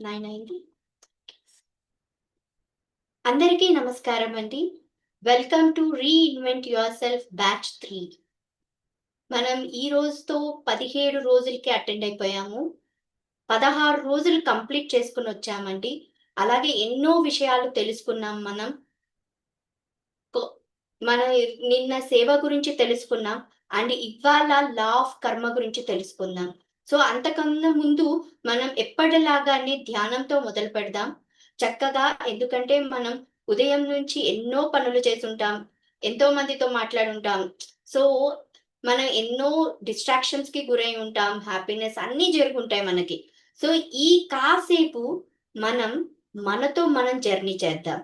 9 అయింది. అందరికీ నమస్కారం అండి. Welcome to reinvent your self batch 3. మనం ఈ రోజుతో 17 రోజులకి అటెండ్ అయిపోయాము. 16 రోజులు కంప్లీట్ చేసుకొనొచ్చామండి. అలాగే ఎన్నో విషయాలు తెలుసుకున్నాం మనం. కొ మన నిన్న సేవ గురించి తెలుసుకున్నాం. అండ్ ఇవాళ లా ఆఫ్ కర్మ గురించి తెలుసుకుందాం. సో, అంతకన్నా ముందు మనం ఎప్పటిలాగానే ధ్యానంతో మొదలుపెడదాం. చక్కగా ఎందుకంటే మనం ఉదయం నుంచి ఎన్నో పనులు చేసుంటాం. ఎంతో మందితో మాట్లాడుంటాం. సో, మనం ఎన్నో డిస్ట్రాక్షన్స్‌కి గురై ఉంటాం. హ్యాపీనెస్ అన్నీ జరుగుంటాయి మనకి. సో, ఈ కాసేపు మనం మనతో మనం జర్నీ చేద్దాం.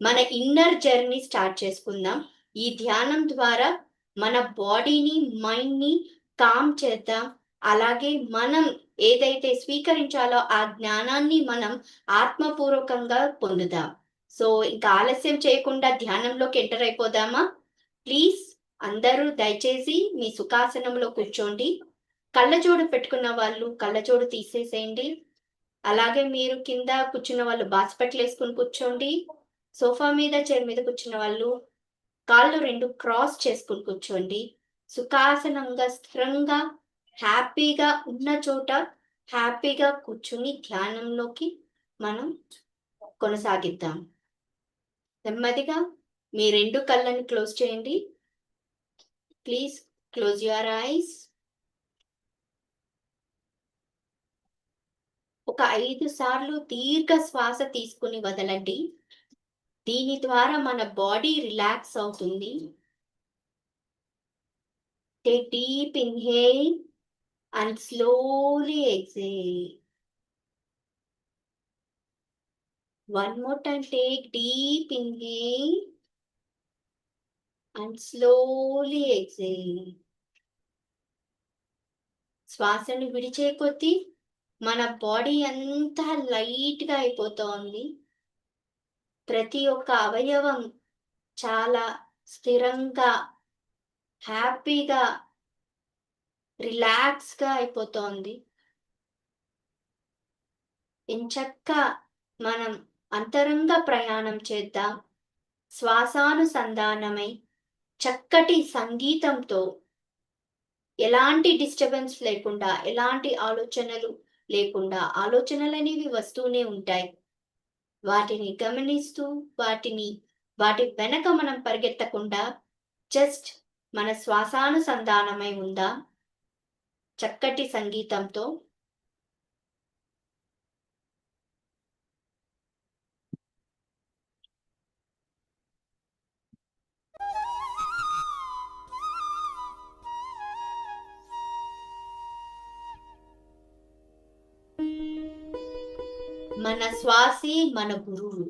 మన ఇన్నర్ జర్నీ స్టార్ట్ చేసుకుందాం. ఈ ధ్యానం ద్వారా మన బాడీని, మైండ్‌ని కామ్ చేద్దాం. అలాగే మనం ఏదైతే స్వీకరించాలో ఆ జ్ఞానాన్ని మనం ఆత్మపూర్వకంగా పొందుదాం. సో, ఇంకా ఆలస్యం చేయకుండా ధ్యానంలోకి ఎంటర్ అయిపోదామా? ప్లీజ్ అందరూ దయచేసి మీ సుఖాసనంలో కూర్చోండి. కళ్ళజోడు పెట్టుకున్న వాళ్ళు కళ్ళజోడు తీసేసేయండి. అలాగే మీరు కింద కూర్చున్న వాళ్ళు బాస్పట్లేసుకొని కూర్చోండి. సోఫా మీద, చైర్ మీద కూర్చున్న వాళ్ళు కాళ్ళు 2 క్రాస్ చేసుకొని కూర్చోండి. సుఖాసనంగా, స్థిరంగా, హ్యాపీగా ఉన్న చోట హ్యాపీగా కూర్చొని ధ్యానంలోకి మనం కొనసాగిద్దాం. నెమ్మదిగా మీ 2 కళ్ళని క్లోజ్ చేయండి. Please close your eyes. ఒక 5 సార్లు దీర్ఘ శ్వాస తీసుకొని వదలండి. దీని ద్వారా మన బాడీ రిలాక్స్ అవుతుంది. Take deep inhale and slowly exhale. One more time, take deep inhale and slowly exhale. శ్వాసను విడిచే కొద్దీ మన బాడీ అంతా లైట్‌గా అయిపోతోంది. ప్రతి ఒక్క అవయవం చాలా స్థిరంగా, హ్యాపీగా, రిలాక్స్‌గా అయిపోతోంది. ఎంచక్కా మనం అంతరంగ ప్రయాణం చేద్దాం. శ్వాసానుసంధానమై చక్కటి సంగీతంతో ఎలాంటి డిస్టర్బెన్స్ లేకుండా, ఎలాంటి ఆలోచనలు లేకుండా, ఆలోచనలనేవి వస్తూనే ఉంటాయి. వాటిని గమనిస్తూ, వాటి వెనక మనం పరిగెత్తకుండా జస్ట్ మన శ్వాసానుసంధానమై ఉందాం. చక్కటి సంగీతంతో. మన శ్వాసే మన గురువు.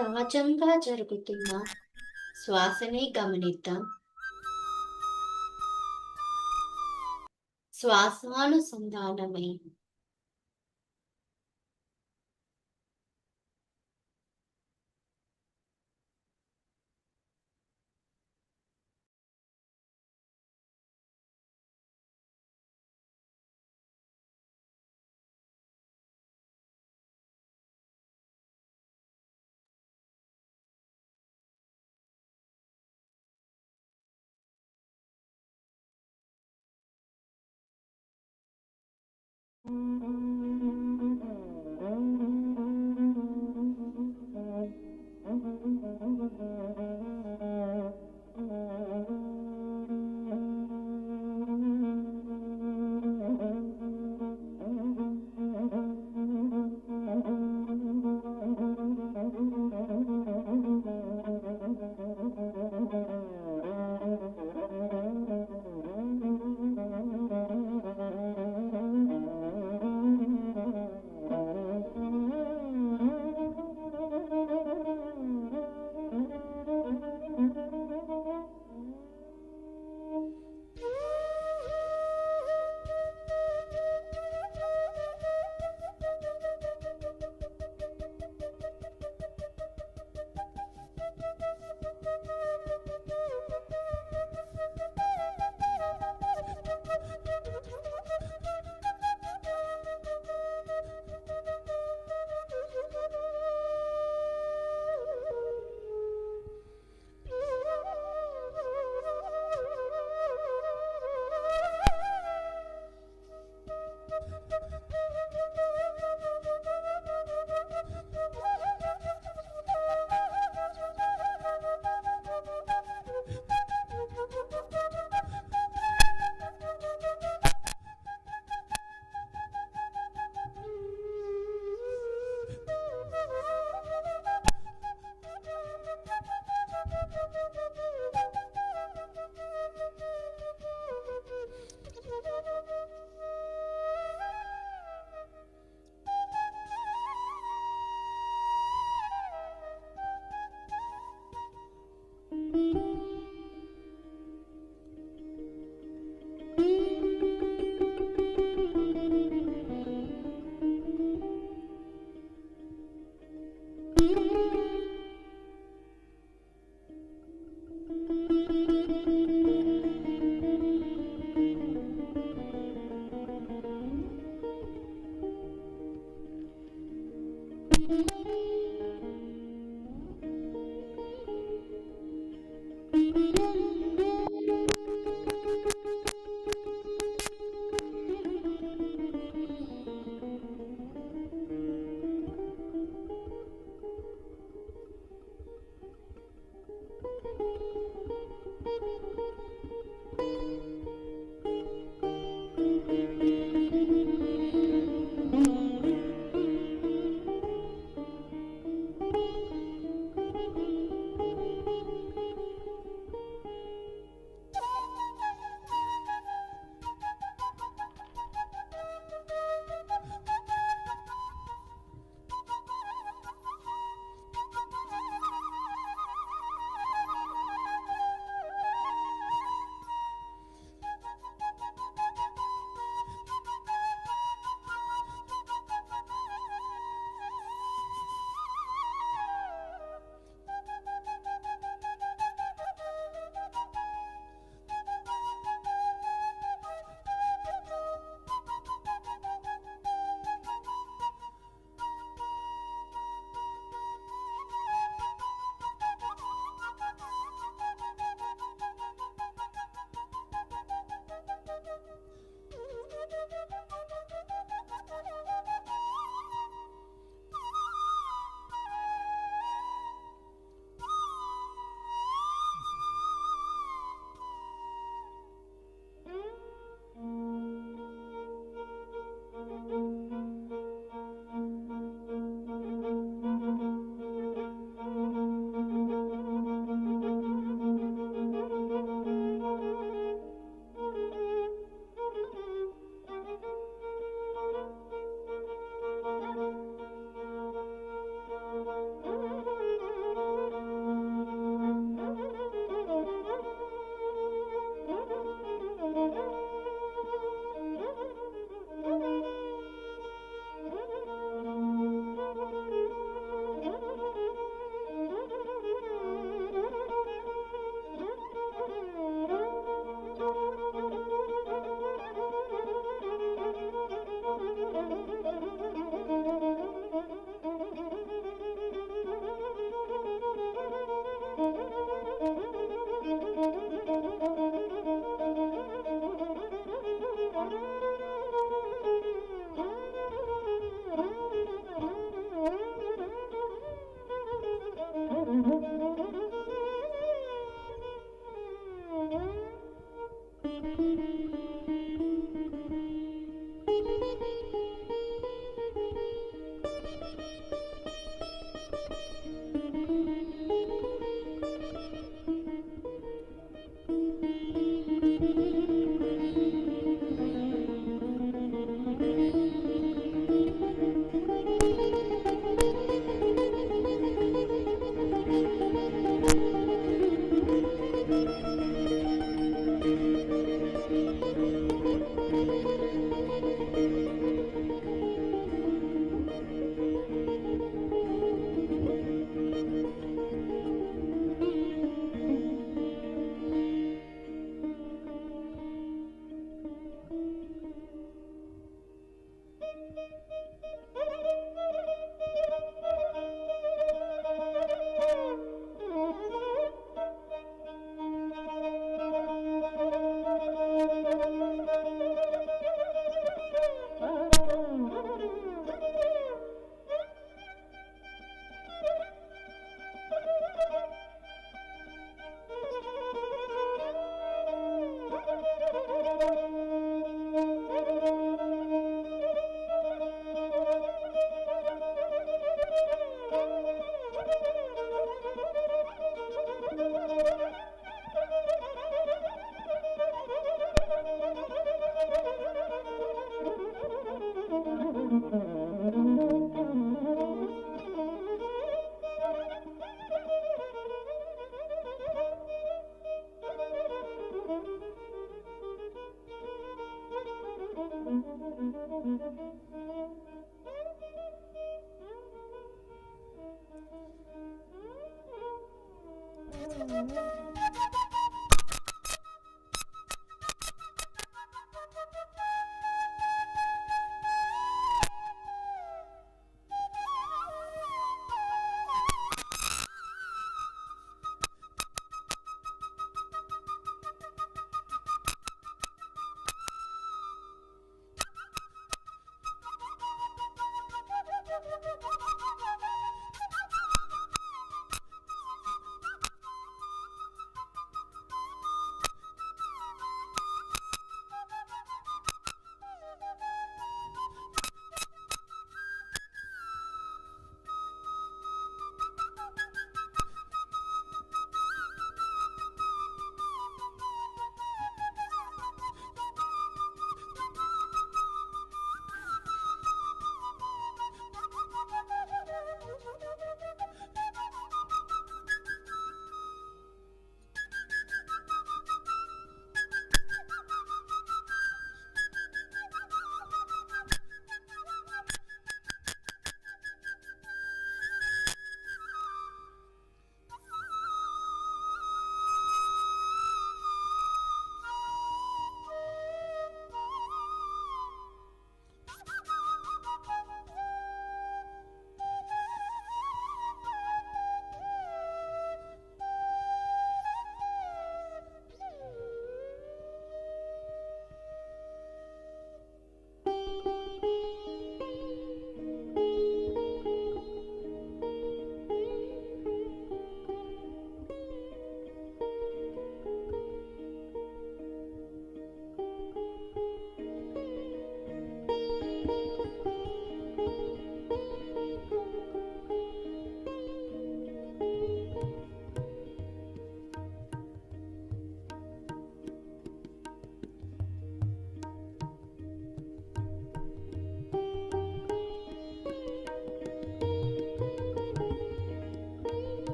సహజంగా జరుగుతున్న శ్వాసనే గమనిద్దాం. శ్వాసానుసంధానమై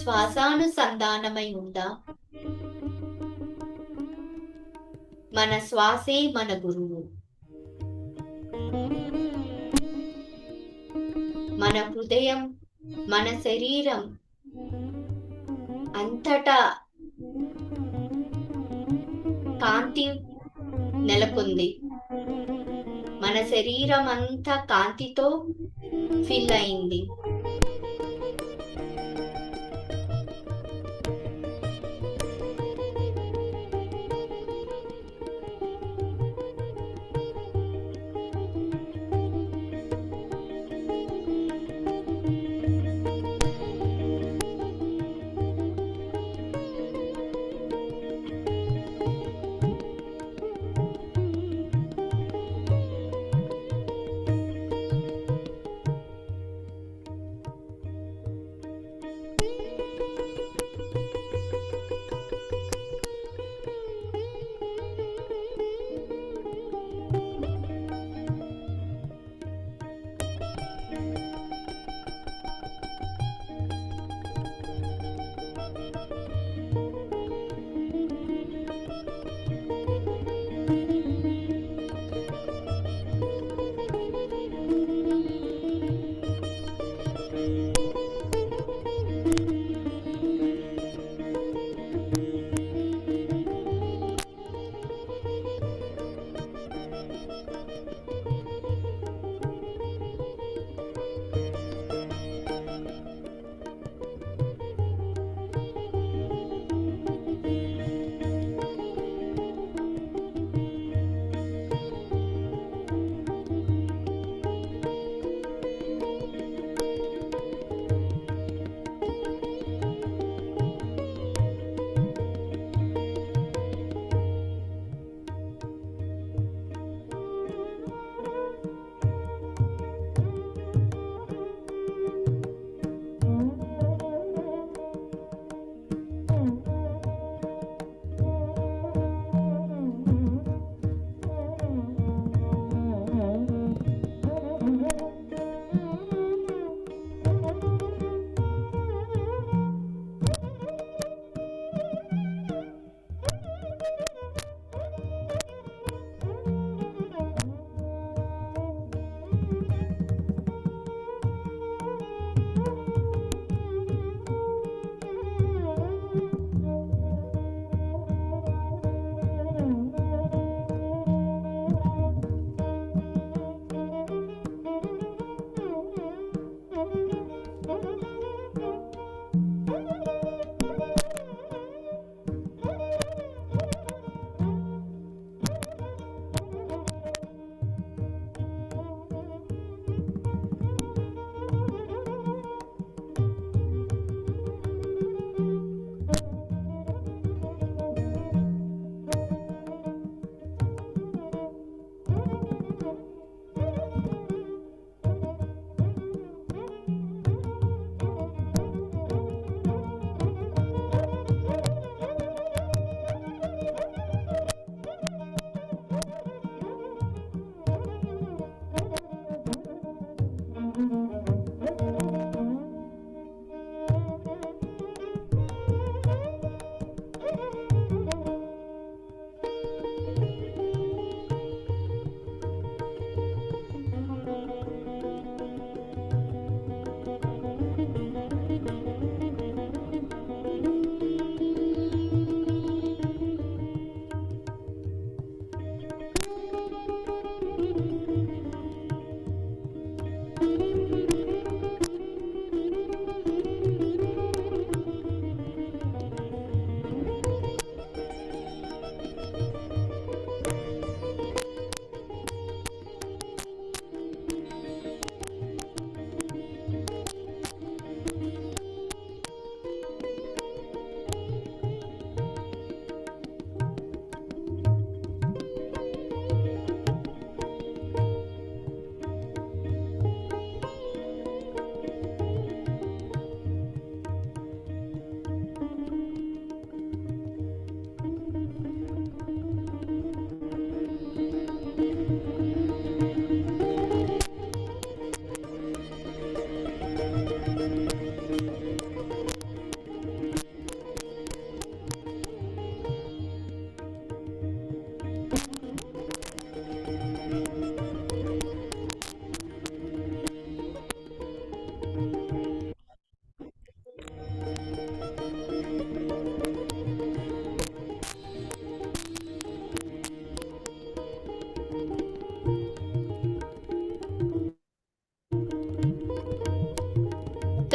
శ్వాసానుసంధానమై ఉందా? మన శ్వాసే మన గురువు. మన హృదయం, మన శరీరం అంతటా కాంతి నెలకొంది. మన శరీరం అంతా కాంతితో ఫిల్ అయింది.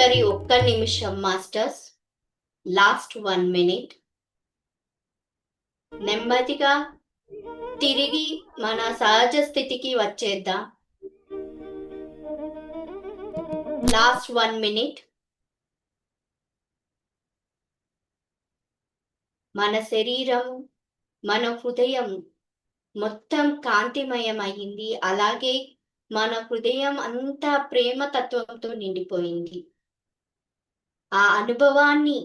ఒక్క నిమిషం మాస్టర్స్. Last 1 minute. నెమ్మదిగా తిరిగి మన సహజ స్థితికి వచ్చేద్దాం. Last 1 minute. మన శరీరం, మన హృదయం మొత్తం కాంతిమయం అయింది. అలాగే మన హృదయం అంతా ప్రేమ తత్వంతో నిండిపోయింది. ఆ అనుభవాన్ని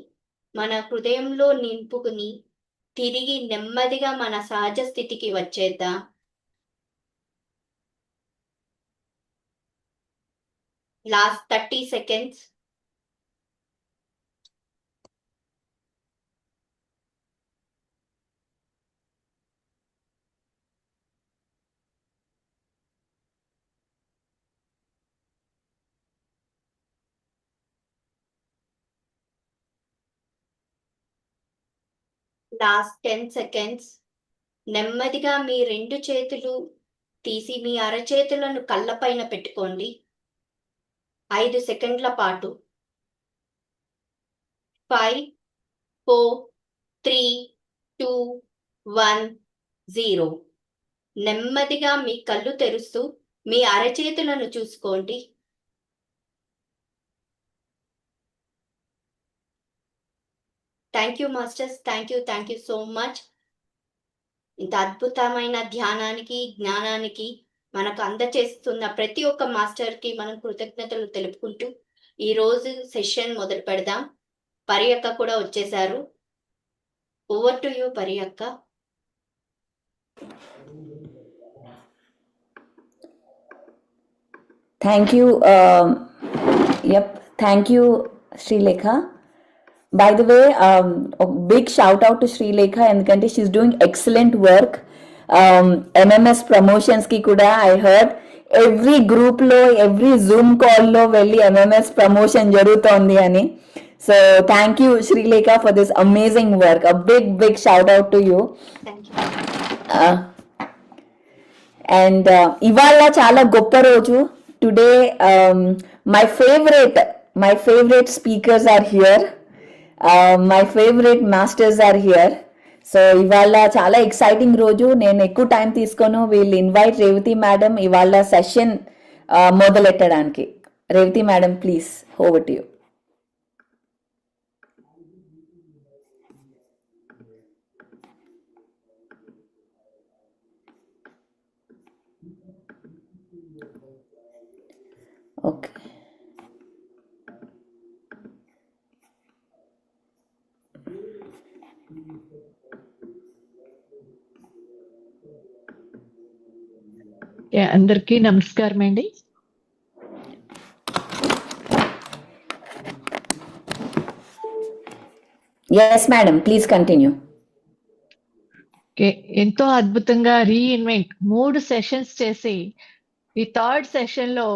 మన హృదయంలో నింపుకుని తిరిగి నెమ్మదిగా మన సహజ స్థితికి వచ్చేద్దాం. Last 30 seconds. Last 10 seconds. నెమ్మదిగా మీ 2 చేతులు తీసి మీ అరచేతులను కళ్ళపైన పెట్టుకోండి. 5 సెకండ్ల పాటు. 5, 4, 3, 2, 1, 0. నెమ్మదిగా మీ కళ్ళు తెరుస్తూ మీ అరచేతులను చూసుకోండి. Thank you masters. Thank you so much. ఇంత అద్భుతమైన ధ్యానానికి, జ్ఞానానికి మనకు అందచేస్తున్న ప్రతి ఒక్క మాస్టర్కి మనం కృతజ్ఞతలు తెలుపుకుంటూ ఈరోజు సెషన్ మొదలు పెడదాం. పరియక్క కూడా వచ్చేసారు. Over to you Pariyakka. Thank you. Thank you, Srilekha. By the way, a big shout out to Srilekha ఎందుకంటే she's doing excellent work. MMS promotions ki kuda I heard every group lo, every Zoom call lo వెళ్ళి MMS promotion జరుగుతోంది అని. So thank you Srilekha for this amazing work. A big shout out to you. Thank you. And ఇవాళ చాలా గొప్ప రోజు. Today my favorite speakers are here. My favorite masters are here. So ఇవాళ చాలా exciting రోజు. నేను ఎక్కువ టైం తీసుకోను. వీళ్ళు ఇన్వైట్ రేవతి మేడం ఇవాళ సెషన్ మొదలెట్టడానికి. Revathi madam please, over to you. Okay, అందరికీ నమస్కారం అండి. Yes madam, please continue. ఎంతో అద్భుతంగా రీఇన్వెంట్ 3 సెషన్స్ చేసి ఈ 3rd సెషన్ లో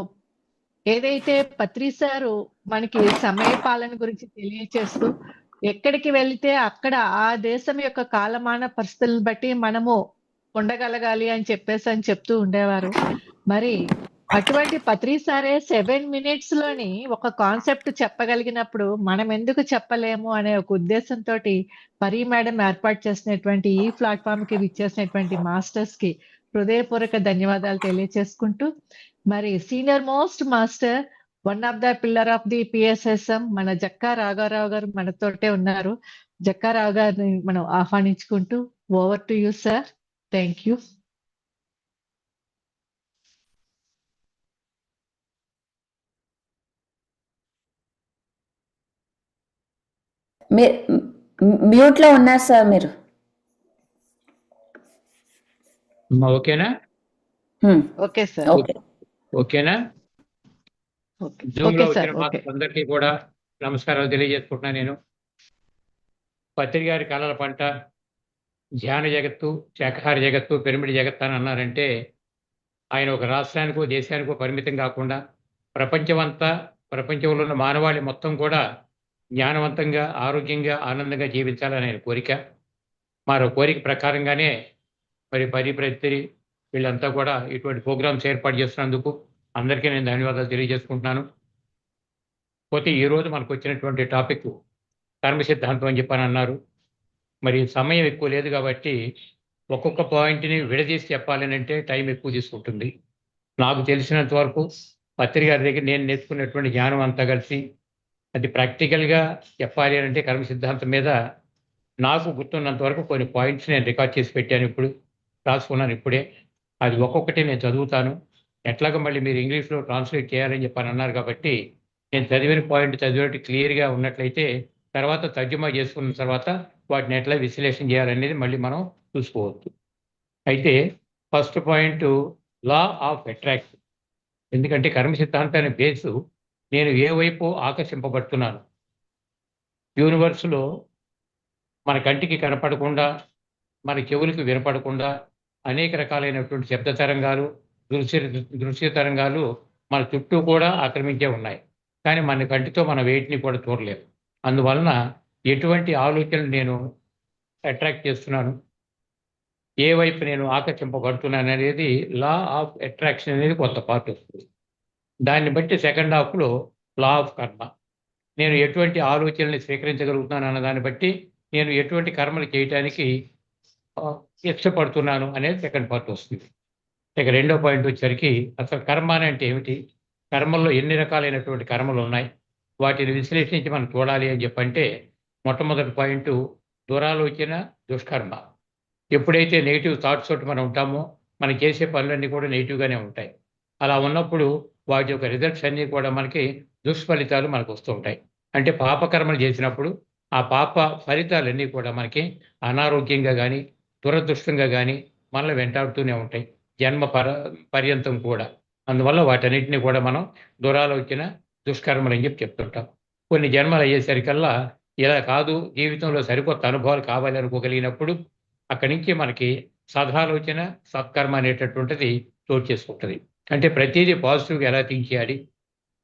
ఏదైతే పత్రి సారు మనకి సమయ పాలన గురించి తెలియచేస్తూ ఎక్కడికి వెళితే అక్కడ ఆ దేశం యొక్క కాలమాన పరిస్థితులను బట్టి మనము ఉండగలగాలి అని చెప్తూ ఉండేవారు. మరి అటువంటి పత్రి సారే 7 minutes లోని ఒక కాన్సెప్ట్ చెప్పగలిగినప్పుడు మనం ఎందుకు చెప్పలేము అనే ఒక ఉద్దేశంతో పరి మేడం ఏర్పాటు చేసినటువంటి ఈ ప్లాట్ఫామ్ కి విచ్చేసినటువంటి మాస్టర్స్ కి హృదయపూర్వక ధన్యవాదాలు తెలియచేసుకుంటూ, మరి senior most master, one of the pillar of the PSSM మన జక్కా రాఘవరావు గారు మనతోటే ఉన్నారు. జక్కా రావు గారిని మనం ఆహ్వానించుకుంటూ over to you sir. Thank you. Mute లో ఉన్నారు సార్ మీరు. ఓకేనా? Okay sir. ఓకేనా? జూమ్ లో వచ్చిన అందరికీ కూడా నమస్కారాలు తెలియజేసుకుంటున్నాను. నేను పత్రి గారి కళల పంట, ధ్యాన జగత్తు, శాకాహార జగత్తు, పిరమిడ్ జగత్తు అని అన్నారంటే ఆయన ఒక రాష్ట్రానికో దేశానికో పరిమితం కాకుండా ప్రపంచంలో ఉన్న మానవాళి మొత్తం కూడా జ్ఞానవంతంగా, ఆరోగ్యంగా, ఆనందంగా జీవించాలని ఆయన కోరిక. మరో కోరిక ప్రకారంగానే మరి పత్రి వీళ్ళంతా కూడా ఇటువంటి ప్రోగ్రామ్స్ ఏర్పాటు చేస్తున్నందుకు అందరికీ నేను ధన్యవాదాలు తెలియజేసుకుంటున్నాను. పోతే ఈరోజు మనకు వచ్చినటువంటి టాపిక్ కర్మ సిద్ధాంతం అని చెప్పని అన్నారు. మరి సమయం ఎక్కువ లేదు కాబట్టి ఒక్కొక్క పాయింట్ని విడదీసి చెప్పాలని అంటే టైం ఎక్కువ తీసుకుంటుంది. నాకు తెలిసినంత వరకు పత్రి గారి దగ్గర నేను నేర్చుకున్నటువంటి జ్ఞానం అంతా కలిసి అది ప్రాక్టికల్గా చెప్పాలి అని అంటే కర్మ సిద్ధాంతం మీద నాకు గుర్తున్నంత వరకు కొన్ని పాయింట్స్ నేను రికార్డ్ చేసి పెట్టాను, ఇప్పుడు రాసుకున్నాను ఇప్పుడే. అది ఒక్కొక్కటి నేను చదువుతాను. ఎట్లాగో మళ్ళీ మీరు ఇంగ్లీష్లో ట్రాన్స్లేట్ చేయాలని చెప్పని అన్నారు కాబట్టి నేను చదివిన పాయింట్ చదివేటి క్లియర్గా ఉన్నట్లయితే తర్వాత తర్జుమా చేసుకున్న తర్వాత వాటిని ఎట్లా విశ్లేషణ చేయాలనేది మళ్ళీ మనం చూసుకోవచ్చు. అయితే first point law of attraction. ఎందుకంటే కర్మ సిద్ధాంతాన్ని బేసు నేను ఏ వైపు ఆకర్షింపబడుతున్నాను. యూనివర్స్లో మన కంటికి కనపడకుండా, మన చెవులకు వినపడకుండా అనేక రకాలైనటువంటి శబ్ద తరంగాలు, దృశ్య తరంగాలు మన చుట్టూ కూడా ఆక్రమించే ఉన్నాయి. కానీ మన కంటితో మన వేటిని కూడా చూడలేము. అందువలన ఎటువంటి ఆలోచనలు నేను అట్రాక్ట్ చేస్తున్నాను, ఏ వైపు నేను ఆకర్షింపబడుతున్నాను అనేది లా ఆఫ్ అట్రాక్షన్ అనేది కొంత పార్ట్ వస్తుంది. దాన్ని బట్టి సెకండ్ హాఫ్లో లా ఆఫ్ కర్మ, నేను ఎటువంటి ఆలోచనల్ని స్వీకరించగలుగుతున్నాను అన్న దాన్ని బట్టి నేను ఎటువంటి కర్మలు చేయటానికి ఇష్టపడుతున్నాను అనేది సెకండ్ పార్ట్ వస్తుంది. ఇక రెండో పాయింట్ వచ్చేసరికి అసలు కర్మ అంటే ఏమిటి, కర్మల్లో ఎన్ని రకాలైనటువంటి కర్మలు ఉన్నాయి, వాటిని విశ్లేషించి మనం చూడాలి అని చెప్పంటే మొట్టమొదటి పాయింట్ దురాలోచన, దుష్కర్మ. ఎప్పుడైతే నెగిటివ్ థాట్స్ తోటి మనం ఉంటామో మనం చేసే పనులన్నీ కూడా నెగిటివ్గానే ఉంటాయి. అలా ఉన్నప్పుడు వాటి యొక్క రిజల్ట్స్ అన్నీ కూడా మనకి దుష్ఫలితాలు మనకు వస్తూ ఉంటాయి. అంటే పాపకర్మలు చేసినప్పుడు ఆ పాప ఫలితాలన్నీ కూడా మనకి అనారోగ్యంగా కానీ దురదృష్టంగా కానీ మనల్ని వెంటాడుతూనే ఉంటాయి జన్మ పర్యంతం కూడా. అందువల్ల వాటన్నిటిని కూడా మనం దురాలోచన, దుష్కర్మలు అని చెప్తుంటాం. కొన్ని జన్మలు అయ్యేసరికల్లా ఇలా కాదు, జీవితంలో సరికొత్త అనుభవాలు కావాలి అనుకోగలిగినప్పుడు అక్కడి నుంచి మనకి సదాలోచన, సత్కర్మ అనేటటువంటిది చోటు చేసుకుంటుంది. అంటే ప్రతిదీ పాజిటివ్గా ఎలా థింక్ చేయాలి,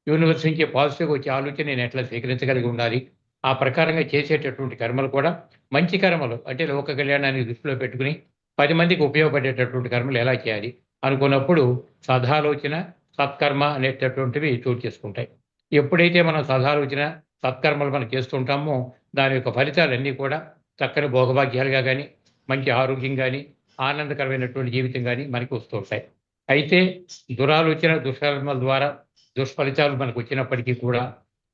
యూనివర్స్ నుంచి పాజిటివ్గా వచ్చే ఆలోచన నేను ఎట్లా స్వీకరించగలిగి ఉండాలి, ఆ ప్రకారంగా చేసేటటువంటి కర్మలు కూడా మంచి కర్మలు అంటే లోక కళ్యాణాన్ని దృష్టిలో పెట్టుకుని 10 మందికి ఉపయోగపడేటటువంటి కర్మలు ఎలా చేయాలి అనుకున్నప్పుడు సదాలోచన, సత్కర్మ అనేటటువంటివి చోటు చేసుకుంటాయి. ఎప్పుడైతే మనం సదాలోచన, సత్కర్మలు మనం చేస్తుంటామో దాని యొక్క ఫలితాలన్నీ కూడా చక్కని భోగభాగ్యాలుగా కానీ, మంచి ఆరోగ్యం కానీ, ఆనందకరమైనటువంటి జీవితం కానీ మనకి వస్తూ ఉంటాయి. అయితే దురాలోచన, దుష్కర్మల ద్వారా దుష్ఫలితాలు మనకు వచ్చినప్పటికీ కూడా,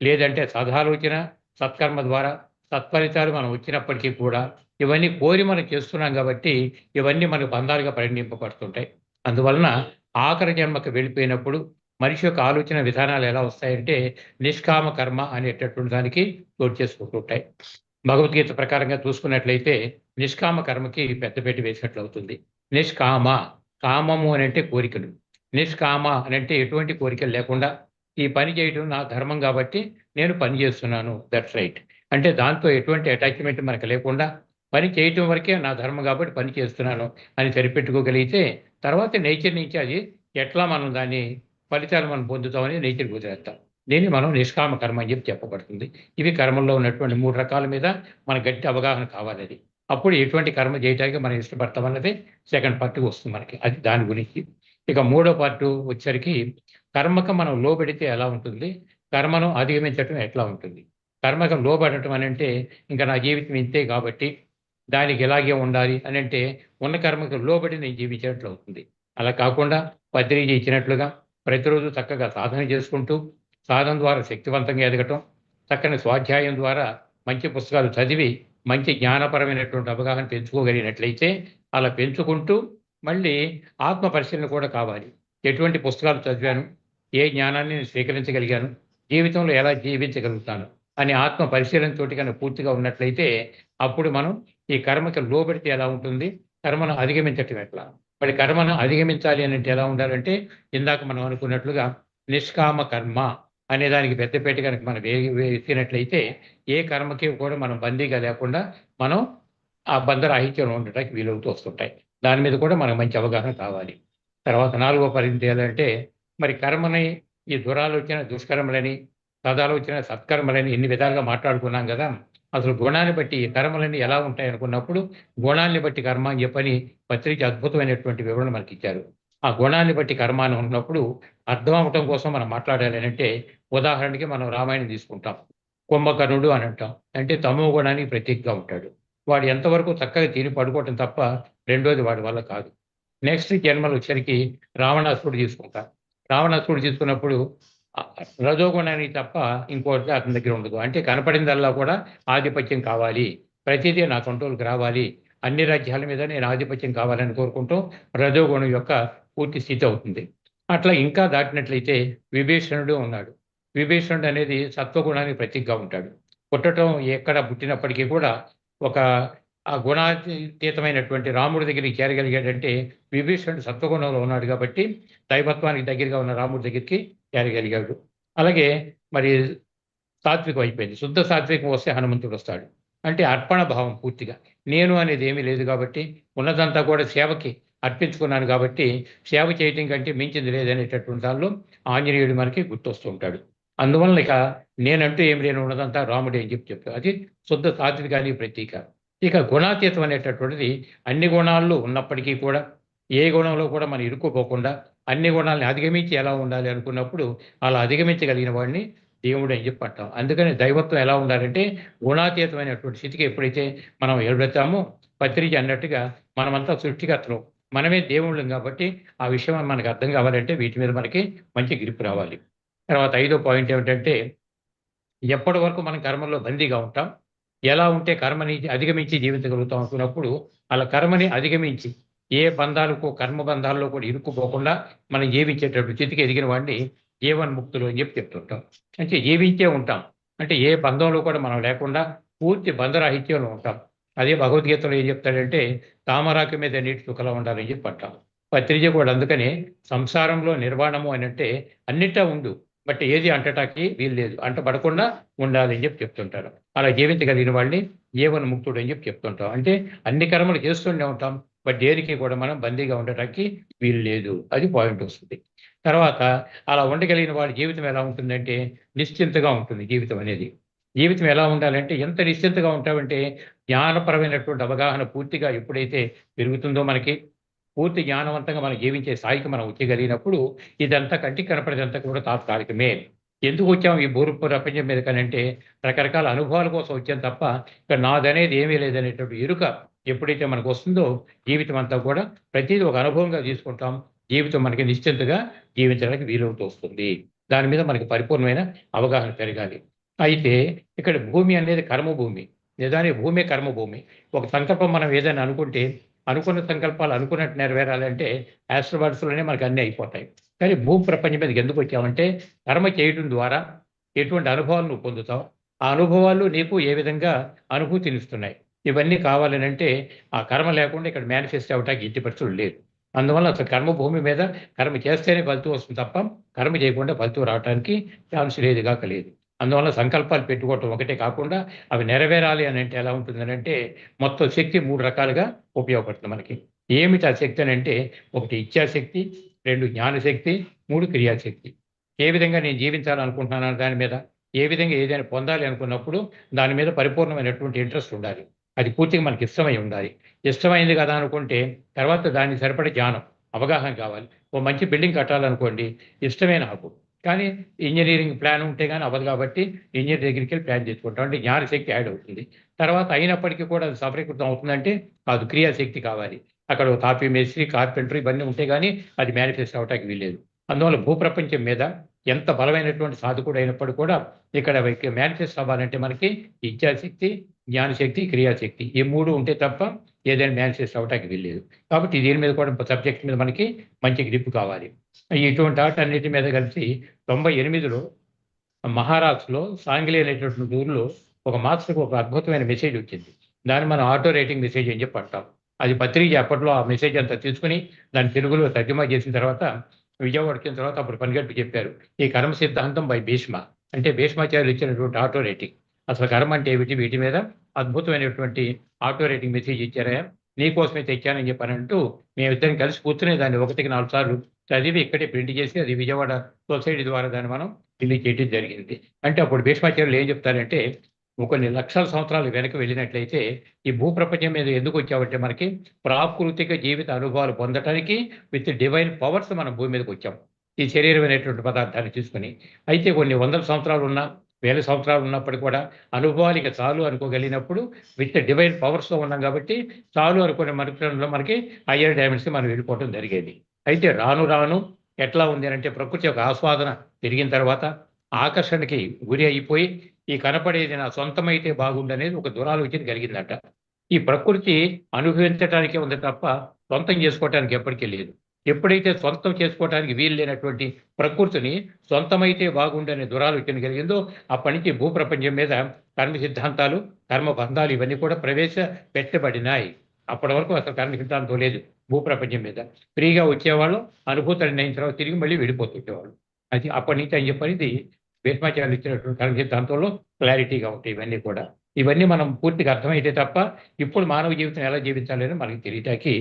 లేదంటే సదాలోచన, సత్కర్మ ద్వారా సత్ఫలితాలు మనం వచ్చినప్పటికీ కూడా ఇవన్నీ కోరి మనం చేస్తున్నాం కాబట్టి ఇవన్నీ మనకు బంధాలుగా పరిగణింపబడుతుంటాయి. అందువలన ఆఖరి జన్మకు వెళ్ళిపోయినప్పుడు మనిషి యొక్క ఆలోచన విధానాలు ఎలా వస్తాయంటే నిష్కామ కర్మ అనేటటువంటి దానికి చోటు చేసుకుంటుంటాయి. భగవద్గీత ప్రకారంగా చూసుకున్నట్లయితే నిష్కామ కర్మకి పెద్దపేట వేసినట్లు అవుతుంది. నిష్కామ, కామము అని అంటే కోరికలు, నిష్కామ అని అంటే ఎటువంటి కోరికలు లేకుండా ఈ పని చేయడం నా ధర్మం కాబట్టి నేను పని చేస్తున్నాను, దట్స్ రైట్. అంటే దాంతో ఎటువంటి అటాచ్మెంట్ మనకు లేకుండా పని చేయటం వరకే నా ధర్మం కాబట్టి పని చేస్తున్నాను అని సరిపెట్టుకోగలిగితే తర్వాత నేచర్ నుంచి అది ఎట్లా మనం దాన్ని ఫలితాలు మనం పొందుతామని నేచర్ కుదిరేస్తాం. దీన్ని మనం నిష్కామ కర్మ అని చెప్పబడుతుంది. ఇవి కర్మల్లో ఉన్నటువంటి 3 రకాల మీద మన గట్టి అవగాహన కావాలి. అది అప్పుడు ఎటువంటి కర్మ చేయడానికి మనం ఇష్టపడతాం అన్నది సెకండ్ పార్ట్కి వస్తుంది మనకి, అది దాని గురించి. ఇక మూడో పార్ట్ వచ్చేసరికి కర్మకు మనం లోబడితే ఎలా ఉంటుంది, కర్మను అధిగమించడం ఎట్లా ఉంటుంది. కర్మకు లోబడటం అని అంటే ఇంకా నా జీవితం ఇంతే కాబట్టి దానికి ఇలాగే ఉండాలి అని అంటే ఉన్న కర్మకు లోబడి నేను జీవించినట్లు అవుతుంది. అలా కాకుండా పత్రిక ఇచ్చినట్లుగా ప్రతిరోజు చక్కగా సాధన చేసుకుంటూ సాధన ద్వారా శక్తివంతంగా ఎదగటం, చక్కని స్వాధ్యాయం ద్వారా మంచి పుస్తకాలు చదివి మంచి జ్ఞానపరమైనటువంటి అవగాహన పెంచుకోగలిగినట్లయితే అలా పెంచుకుంటూ మళ్ళీ ఆత్మ పరిశీలన కూడా కావాలి. ఎటువంటి పుస్తకాలు చదివాను, ఏ జ్ఞానాన్ని నేను స్వీకరించగలిగాను, జీవితంలో ఎలా జీవించగలుగుతాను అని ఆత్మ పరిశీలనతోటి కనుక పూర్తిగా ఉన్నట్లయితే అప్పుడు మనం ఈ కర్మకి లోబడితే ఎలా ఉంటుంది, కర్మను అధిగమించటం ఎట్లా. మరి కర్మను అధిగమించాలి అని అంటే ఎలా ఉండాలంటే ఇందాక మనం అనుకున్నట్లుగా నిష్కామ కర్మ అనే దానికి పెద్దపేట కనుక మనం వేసినట్లయితే ఏ కర్మకి కూడా మనం బందీగా లేకుండా మనం ఆ బంధరాహిత్యంలో ఉండటానికి వీలవుతూ వస్తుంటాయి. దాని మీద కూడా మనకు మంచి అవగాహన కావాలి. తర్వాత 4వ పరిమితి ఏంటంటే మరి కర్మని ఈ దురాలోచన, దుష్కర్మలని, సదాలోచన, సత్కర్మలని ఎన్ని విధాలుగా మాట్లాడుకున్నాం కదా. అసలు గుణాన్ని బట్టి ఈ కర్మలన్నీ ఎలా ఉంటాయి అనుకున్నప్పుడు గుణాన్ని బట్టి కర్మ అని చెప్పని పత్రిక అద్భుతమైనటువంటి వివరణ మనకి ఇచ్చారు. ఆ గుణాన్ని బట్టి కర్మ అని ఉన్నప్పుడు అర్థం అవటం కోసం మనం మాట్లాడాలి అంటే ఉదాహరణకి మనం రామాయణం తీసుకుంటాం. కుంభకర్ణుడు అని అంటాం. అంటే తమో గుణానికి ప్రతీకగా ఉంటాడు. వాడు ఎంతవరకు చక్కగా తిని పడుకోవటం తప్ప రెండోది వాడి వల్ల కాదు. నెక్స్ట్ జన్మలు వచ్చరికి రావణాసురుడు తీసుకుంటాం. రావణాసురుడు తీసుకున్నప్పుడు రజోగుణానికి తప్ప ఇంకోటి అతని దగ్గర ఉండదు. అంటే కనపడిందల్లా కూడా ఆధిపత్యం కావాలి, ప్రతిదీ నా కంట్రోల్కి రావాలి, అన్ని రాజ్యాల మీద నేను ఆధిపత్యం కావాలని కోరుకుంటూ రజోగుణం యొక్క పూర్తి స్థితి అవుతుంది. అట్లా ఇంకా దాటినట్లయితే విభీషణుడు ఉన్నాడు. విభీషణుడు అనేది సత్వగుణానికి ప్రతీకగా ఉంటాడు. పుట్టడం ఎక్కడ పుట్టినప్పటికీ కూడా ఒక ఆ గుణాతీతమైనటువంటి రాముడి దగ్గరికి చేరగలిగాడంటే విభీషణుడు సత్వగుణంలో ఉన్నాడు కాబట్టి దైవత్వానికి దగ్గరగా ఉన్న రాముడి దగ్గరికి చేరగలిగాడు. అలాగే మరి సాత్వికం అయిపోయింది. శుద్ధ సాత్వికం వస్తే హనుమంతుడు వస్తాడు. అంటే అర్పణ భావం పూర్తిగా. నేను అనేది ఏమీ లేదు కాబట్టి ఉన్నదంతా కూడా సేవకి అర్పించుకున్నాను కాబట్టి సేవ చేయటం కంటే మించింది లేదనేటటువంటి దానిలో ఆంజనేయుడు మనకి గుర్తొస్తూ ఉంటాడు. అందువలన ఇక నేనంటూ ఏమి లేని ఉన్నదంతా రాముడే అని చెప్పారు. అది శుద్ధ సాత్వికానికి ప్రతీక. ఇక గుణాతీతం అనేటటువంటిది అన్ని గుణాల్లో ఉన్నప్పటికీ కూడా ఏ గుణంలో కూడా మనం ఇరుక్కుపోకుండా అన్ని గుణాలను అధిగమించి ఎలా ఉండాలి అనుకున్నప్పుడు అలా అధిగమించగలిగిన వాడిని దేవుడు అని చెప్పి అంటాం. అందుకని దైవత్వం ఎలా ఉండాలంటే గుణాతీతమైనటువంటి స్థితికి ఎప్పుడైతే మనం ఎదుగుతామో పత్రిక అన్నట్టుగా మనమంతా సృష్టికర్తలు, మనమే దేవుళ్ళం కాబట్టి ఆ విషయం మనకు అర్థం కావాలంటే వీటి మీద మనకి మంచి గ్రిప్ రావాలి. తర్వాత 5వ పాయింట్ ఏమిటంటే ఎప్పటి వరకు మనం కర్మల్లో బందీగా ఉంటాం, ఎలా ఉంటే కర్మని అధిగమించి జీవించగలుగుతాం అనుకున్నప్పుడు అలా కర్మని అధిగమించి ఏ బంధాలకు కర్మ బంధాల్లో కూడా ఇరుక్కుపోకుండా మనం జీవించేటటువంటి స్థితికి ఎదిగిన వాడిని జీవన్ముక్తులు అని చెప్పి చెప్తుంటాం. అంటే జీవించే ఉంటాం, అంటే ఏ బంధంలో కూడా మనం లేకుండా పూర్తి బంధరాహిత్యంలో ఉంటాం. అదే భగవద్గీతలో ఏం చెప్తాడంటే తామరాకు మీద నీటి చుక్కలా ఉండాలని చెప్పి అంటాం. పత్రిజ కూడా అందుకనే సంసారంలో నిర్వాణము అని అంటే అన్నిటా ఉండు, బట్ ఏది అంటటానికి వీలు లేదు, అంటపడకుండా ఉండాలి అని చెప్పి చెప్తుంటారు. అలా జీవించగలిగిన వాళ్ళని జీవన్ముక్తుడు అని చెప్పి చెప్తుంటాం. అంటే అన్ని కర్మలు చేస్తూనే ఉంటాం, బట్ దేనికి కూడా మనం బందీగా ఉండటానికి వీలు లేదు. అది పాయింట్ వస్తుంది. తర్వాత అలా ఉండగలిగిన వాడి జీవితం ఎలా ఉంటుందంటే నిశ్చింతగా ఉంటుంది. జీవితం అనేది జీవితం ఎలా ఉండాలంటే ఎంత నిశ్చింతగా ఉంటామంటే జ్ఞానపరమైనటువంటి అవగాహన పూర్తిగా ఎప్పుడైతే పెరుగుతుందో మనకి పూర్తి జ్ఞానవంతంగా మనం జీవించే స్థాయికి మనం వచ్చగలిగినప్పుడు ఇదంతా కంటికి కనపడేదంతా కూడా తాత్కాలికమే. ఎందుకు వచ్చాం ఈ భూరు ప్రపంచం మీద కనంటే రకరకాల అనుభవాల కోసం వచ్చాం తప్ప ఇక్కడ నాదనేది ఏమీ లేదనేటువంటి ఎరుక ఎప్పుడైతే మనకు వస్తుందో జీవితం అంతా కూడా ప్రతిదీ ఒక అనుభవంగా తీసుకుంటాం. జీవితం మనకి నిశ్చింతగా జీవించడానికి వీలవుతూ వస్తుంది. దాని మీద మనకి పరిపూర్ణమైన అవగాహన పెరగాలి. అయితే ఇక్కడ భూమి అనేది కర్మభూమి, నిజానికి భూమి కర్మభూమి. ఒక సంకల్పం మనం ఏదైనా అనుకుంటే అనుకున్న సంకల్పాలు అనుకున్నట్టు నెరవేరాలంటే ఆస్ట్రోబాట్స్లోనే మనకు అన్నీ అయిపోతాయి. కానీ భూమి ప్రపంచం మీదకి ఎందుకు వచ్చామంటే కర్మ చేయడం ద్వారా ఎటువంటి అనుభవాలు నువ్వు పొందుతావు, ఆ అనుభవాలు నీకు ఏ విధంగా అనుభూతినిస్తున్నాయి, ఇవన్నీ కావాలని అంటే ఆ కర్మ లేకుండా ఇక్కడ మేనిఫెస్ట్ అవ్వటానికి ఎట్టి పరిస్థితులు లేదు. అందువల్ల అసలు కర్మభూమి మీద కర్మ చేస్తేనే ఫలితం వస్తుంది తప్ప కర్మ చేయకుండా ఫలితం రావడానికి ఛాన్స్ లేదుగా లేదు. అందువల్ల సంకల్పాలు పెట్టుకోవటం ఒకటే కాకుండా అవి నెరవేరాలి అని అంటే ఎలా ఉంటుందని అంటే మొత్తం శక్తి 3 రకాలుగా ఉపయోగపడుతుంది మనకి. ఏమిటి ఆ శక్తి అని అంటే 1 ఇచ్ఛాశక్తి, 2 జ్ఞానశక్తి, 3 క్రియాశక్తి. ఏ విధంగా నేను జీవించాలనుకుంటున్నాను దాని మీద, ఏ విధంగా ఏదైనా పొందాలి అనుకున్నప్పుడు దాని మీద పరిపూర్ణమైనటువంటి ఇంట్రెస్ట్ ఉండాలి. అది పూర్తిగా మనకి ఇష్టమై ఉండాలి. ఇష్టమైంది కదా అనుకుంటే తర్వాత దానికి సరిపడే జ్ఞానం, అవగాహన కావాలి. ఓ మంచి బిల్డింగ్ కట్టాలనుకోండి, ఇష్టమే నాకు, కానీ ఇంజనీరింగ్ ప్లాన్ ఉంటే కానీ అవ్వదు కాబట్టి ఇంజనీర్ దగ్గరికి వెళ్ళి ప్లాన్ చేసుకుంటాం. అంటే జ్ఞానశక్తి యాడ్ అవుతుంది. తర్వాత అయినప్పటికీ కూడా అది సఫలీకృతం అవుతుందంటే కాదు, క్రియాశక్తి కావాలి. అక్కడ తాపీ మేస్త్రి, కార్పెంటర్ ఇవన్నీ ఉంటే కానీ అది మేనిఫెస్ట్ అవ్వటానికి వీల్లేదు. అందువల్ల భూప్రపంచం మీద ఎంత బలమైనటువంటి సాధకుడు అయినప్పుడు కూడా ఇక్కడ మేనిఫెస్ట్ అవ్వాలంటే మనకి ఇచ్ఛాశక్తి, జ్ఞానశక్తి, క్రియాశక్తి ఈ 3 ఉంటే తప్ప ఏదైనా మేనిఫెస్ట్ అవ్వటానికి వీల్లేదు. కాబట్టి దీని మీద కూడా సబ్జెక్ట్ మీద మనకి మంచి గ్రిప్ కావాలి. ఇటువంటి ఆటన్నిటి మీద కలిసి 98లో మహారాష్ట్రలో సాంగ్లీ అనేటటువంటి ఊరిలో ఒక మాస్టర్కి ఒక అద్భుతమైన మెసేజ్ వచ్చింది. దాన్ని మనం ఆటో రేటింగ్ మెసేజ్ అని చెప్పి అంటాం. అది పత్రిక అప్పట్లో ఆ మెసేజ్ అంతా తీసుకుని దాన్ని తెలుగులో తర్జుమా చేసిన తర్వాత విజయవాడ వచ్చిన తర్వాత అప్పుడు పనిగట్టు చెప్పారు, ఈ కర్మ సిద్ధాంతం బై భీష్మ, అంటే భీష్మాచార్యులు ఇచ్చినటువంటి ఆటో రేటింగ్. అసలు కర్మ అంటే ఏమిటి, వీటి మీద అద్భుతమైనటువంటి ఆటో రేటింగ్ మెసేజ్ ఇచ్చారా, నీకోసమే తెచ్చానని చెప్పానంటూ మేమిద్దరం కలిసి కూర్చునే దాన్ని 1కి 4 సార్లు చదివి ఇక్కడే ప్రింట్ చేసి అది విజయవాడ సొసైటీ ద్వారా దాన్ని మనం రిలీజ్ చేయడం జరిగింది. అంటే అప్పుడు భీష్మాచార్యులు ఏం చెప్తారంటే కొన్ని లక్షల సంవత్సరాలు వెనక్కి వెళ్ళినట్లయితే ఈ భూప్రపంచం మీద ఎందుకు వచ్చామంటే మనకి ప్రాకృతిక జీవిత అనుభవాలు పొందటానికి విత్ డివైన్ పవర్స్ మనం భూమి మీదకి వచ్చాం ఈ శరీరమైనటువంటి పదార్థాన్ని తీసుకుని. అయితే కొన్ని వందల సంవత్సరాలు ఉన్నా, వేల సంవత్సరాలు ఉన్నప్పటికీ కూడా అనుభవాలు ఇక చాలు అనుకోగలిగినప్పుడు విత్ డివైన్ పవర్స్తో ఉన్నాం కాబట్టి చాలు అనుకునే మరుక్షణంలో మనకి హయ్యర్ డైమెన్షన్స్కి మనం వెళ్ళిపోవడం జరిగేది. అయితే రాను రాను ఎట్లా ఉంది అంటే ప్రకృతి యొక్క ఆస్వాదన పెరిగిన తర్వాత ఆకర్షణకి గురి అయిపోయి ఈ కనపడేది నా సొంతమైతే బాగుండనేది ఒక దురాలోచన కలిగిందట. ఈ ప్రకృతి అనుభవించడానికే ఉంది తప్ప సొంతం చేసుకోవటానికి ఎప్పటికీ లేదు. ఎప్పుడైతే సొంతం చేసుకోవడానికి వీలు లేనటువంటి ప్రకృతిని సొంతమైతే బాగుండనే దురాలోచన కలిగిందో అప్పటి నుంచి భూప్రపంచం మీద కర్మ సిద్ధాంతాలు, కర్మ బంధాలు ఇవన్నీ కూడా ప్రవేశపెట్టబడినాయి. అప్పటి వరకు అసలు కర్మ సిద్ధాంతం లేదు భూప్రపంచం మీద. ఫ్రీగా వచ్చేవాళ్ళు, అనుభూతులు అయిన తర్వాత తిరిగి మళ్ళీ వెళ్ళిపోతుండేవాళ్ళు. అది అప్పటి నుంచి అని చెప్పనేది భీష్మాచార్యులు ఇచ్చినటువంటి కర్మ సిద్ధాంతంలో క్లారిటీగా ఉంటాయి ఇవన్నీ కూడా. ఇవన్నీ మనం పూర్తిగా అర్థమైతే తప్ప ఇప్పుడు మానవ జీవితం ఎలా జీవించాలని మనకి తెలియటానికి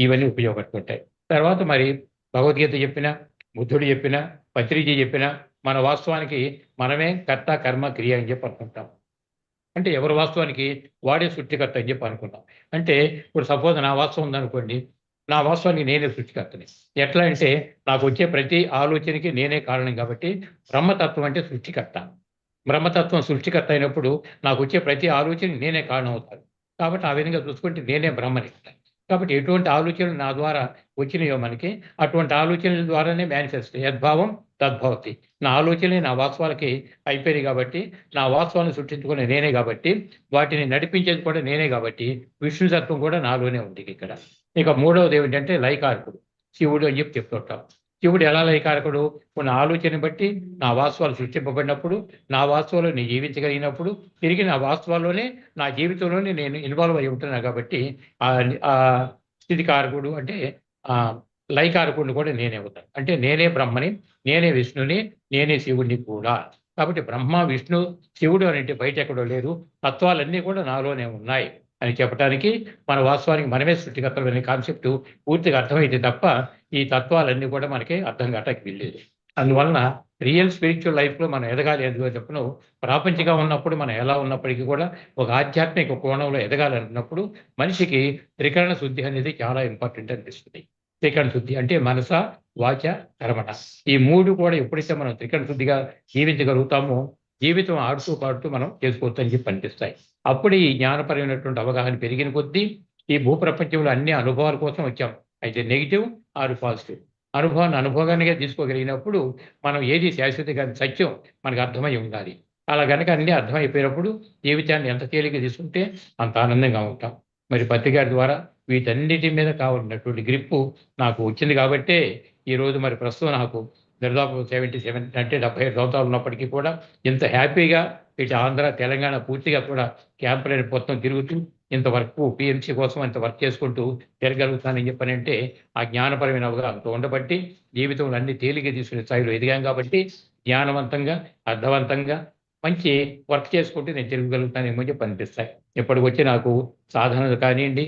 ఇవన్నీ ఉపయోగపడుతుంటాయి. తర్వాత మరి భగవద్గీత చెప్పినా, బుద్ధుడు చెప్పినా, పత్రిజీ చెప్పినా మన వాస్తవానికి మనమే కర్త కర్మ క్రియ అని చెప్పి అనుకుంటాం. అంటే ఎవరి వాస్తవానికి వాడే సృష్టికర్త అని చెప్పి అనుకున్నాం. అంటే ఇప్పుడు సపోజ్ నా వాస్తవం ఉందనుకోండి, నా వాస్తవానికి నేనే సృష్టికర్తని. ఎట్లా అంటే నాకు వచ్చే ప్రతి ఆలోచనకి నేనే కారణం కాబట్టి బ్రహ్మతత్వం అంటే సృష్టికర్త. బ్రహ్మతత్వం సృష్టికర్త అయినప్పుడు నాకు వచ్చే ప్రతి ఆలోచనకి నేనే కారణం అవుతాను. కాబట్టి ఆ విధంగా చూసుకుంటే నేనే బ్రహ్మని. కాబట్టి ఎటువంటి ఆలోచనలు నా ద్వారా వచ్చినాయో మనకి అటువంటి ఆలోచనల ద్వారానే మేనిఫెస్ట్ యద్భావం తద్భవతి. నా ఆలోచనలే నా వాస్తవాలకి అయిపోయినాయి కాబట్టి నా వాస్తవాలను సృష్టించుకునే నేనే కాబట్టి వాటిని నడిపించేది కూడా నేనే కాబట్టి విష్ణుతత్వం కూడా నాలోనే ఉంది ఇక్కడ. ఇక మూడవది ఏమిటంటే లయకారకుడు శివుడు అని చెప్పి చెప్తుంటాం. శివుడు ఎలా లయకారకుడు? కొన్ని ఆలోచన బట్టి నా వాస్తవాలు సృష్టింపబడినప్పుడు, నా వాస్తవాలు నేను జీవించగలిగినప్పుడు తిరిగి నా వాస్తవాల్లోనే నా జీవితంలోనే నేను ఇన్వాల్వ్ అయి ఉంటున్నాను కాబట్టి ఆ స్థితికారకుడు అంటే ఆ లయకారకుడిని కూడా నేనే అవుతాను. అంటే నేనే బ్రహ్మని, నేనే విష్ణుని, నేనే శివుడిని కూడా. కాబట్టి బ్రహ్మ, విష్ణు, శివుడు అనేటి బయట ఎక్కడో లేదు, తత్వాలన్నీ కూడా నాలోనే ఉన్నాయి అని చెప్పడానికి మన వాస్తవానికి మనమే సృష్టికర్తలు అనే కాన్సెప్ట్ పూర్తిగా అర్థమైతే తప్ప ఈ తత్వాలన్నీ కూడా మనకి అర్థం కావటానికి వీల్లేదు. అందువలన రియల్ స్పిరిచువల్ లైఫ్లో మనం ఎదగాలి ఎందుకో చెప్పను. ప్రాపంచికంగా ఉన్నప్పుడు మనం ఎలా ఉన్నప్పటికీ కూడా ఒక ఆధ్యాత్మిక కోణంలో ఎదగాలనుకున్నప్పుడు మనిషికి త్రికరణ శుద్ధి అనేది చాలా ఇంపార్టెంట్ అనిపిస్తుంది. త్రికరణ శుద్ధి అంటే మనస, వాచ, కర్మణ. ఈ మూడు కూడా ఎప్పుడైతే మనం త్రికరణ శుద్ధిగా జీవించగలుగుతామో జీవితం ఆడుతూ పాడుతూ మనం చేసుకోవచ్చు అని చెప్పి అనిపిస్తాయి. అప్పుడు ఈ జ్ఞానపరమైనటువంటి అవగాహన పెరిగిన కొద్దీ ఈ భూప్రపంచంలో అన్ని అనుభవాల కోసం వచ్చాం. అయితే నెగిటివ్ ఆర్ పాజిటివ్ అనుభవాన్ని అనుభవంగానే తీసుకోగలిగినప్పుడు మనం ఏది శాశ్వతంగా సత్యం మనకు అర్థమై ఉండాలి. అలా కనుక అన్నీ అర్థమైపోయినప్పుడు జీవితాన్ని ఎంత తేలిక తీసుకుంటే అంత ఆనందంగా ఉంటాం. మరి పత్రికారి ద్వారా వీటన్నిటి మీద కావాలన్నటువంటి గ్రిప్పు నాకు వచ్చింది కాబట్టే ఈరోజు మరి ప్రస్తుతం నాకు దాదాపు 77 అంటే 77 సంవత్సరాలు ఉన్నప్పటికీ కూడా ఇంత హ్యాపీగా ఇటు ఆంధ్ర, తెలంగాణ పూర్తిగా కూడా క్యాంపులని మొత్తం తిరుగుతూ ఇంత వర్క్ పిఎంసీ కోసం ఇంత వర్క్ చేసుకుంటూ తిరగలుగుతానని చెప్పనంటే ఆ జ్ఞానపరమైన అవగాహనతో ఉండబట్టి జీవితంలో అన్ని తేలిక తీసుకునే స్థాయిలో ఎదిగాం కాబట్టి జ్ఞానవంతంగా, అర్థవంతంగా మంచి వర్క్ చేసుకుంటూ నేను తిరగలుగుతానేమో చెప్పి అనిపిస్తాయి. ఇప్పటికొచ్చి నాకు సాధనలు కానివ్వండి,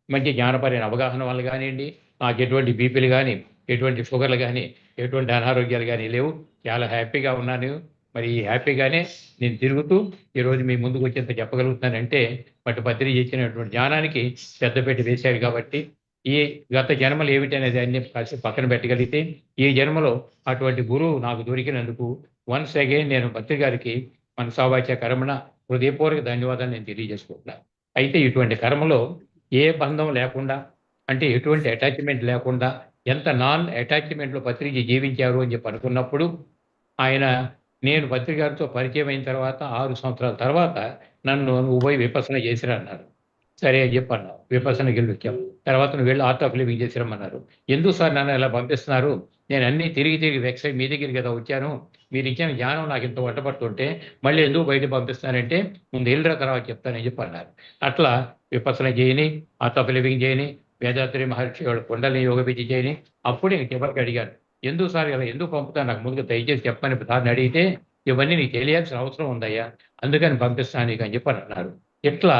మంచి జ్ఞానపరమైన అవగాహన వల్ల కానివ్వండి, నాకు ఎటువంటి బీపీలు కానీ, ఎటువంటి షుగర్లు కానీ, ఎటువంటి అనారోగ్యాలు కానీ లేవు. చాలా హ్యాపీగా ఉన్నాను. మరి ఈ హ్యాపీగానే నేను తిరుగుతూ ఈరోజు మీ ముందుకు వచ్చేంత చెప్పగలుగుతున్నానంటే బట్ పత్రిక ఇచ్చినటువంటి జ్ఞానానికి పెద్దపేట వేశారు కాబట్టి ఈ గత జన్మలు ఏమిటనేది అన్ని కాసేపు పక్కన పెట్టగలిగితే ఈ జన్మలో అటువంటి గురువు నాకు దొరికినందుకు వన్స్ అగైన్ నేను పత్రిక గారికి మనసావాచ కర్మణ హృదయపూర్వక ధన్యవాదాలు నేను తెలియజేసుకుంటున్నాను. అయితే ఇటువంటి కర్మలో ఏ బంధం లేకుండా అంటే ఎటువంటి అటాచ్మెంట్ లేకుండా ఎంత నాన్ అటాచ్మెంట్లో పత్రిక జీవించారు అని చెప్పి అనుకున్నప్పుడు ఆయన నేను పత్రిక గారితో పరిచయం అయిన తర్వాత 6 సంవత్సరాల తర్వాత నన్ను నువ్వు పోయి విపసన చేసిరా అన్నారు. సరే అని చెప్పి అన్నావు. విపసనకి వెళ్ళి వచ్చాం. తర్వాత నువ్వు వెళ్ళి ఆర్ట్ ఆఫ్ లివింగ్ చేసిరమ్మన్నారు. ఎందుకు సార్ నన్ను ఎలా పంపిస్తున్నారు? నేను అన్నీ తిరిగి వెక్స్ అయ్యి మీ దగ్గరికి కదా వచ్చాను. మీరు ఇచ్చిన జ్ఞానం నాకు ఇంత వంటపడుతుంటే మళ్ళీ ఎందుకు బయట పంపిస్తానంటే ముందు వెళ్ళిన తర్వాత చెప్తానని చెప్పి అన్నారు. అట్లా విపసన చేయని, ఆర్ట్ ఆఫ్ లివింగ్ చేయని, వేదాత్రి మహర్షి వాళ్ళ కొండల్ని యోగ విద్య చేయని. అప్పుడే చివరికి అడిగాను, ఎందుకు సార్ ఇలా ఎందుకు పంపుతాను నాకు ముందుగా దయచేసి చెప్పని సార్ని అడిగితే ఇవన్నీ నీకు తెలియాల్సిన అవసరం ఉందయ్యా, అందుకని పంపిస్తాను నీకు అని చెప్పని అన్నారు. ఇట్లా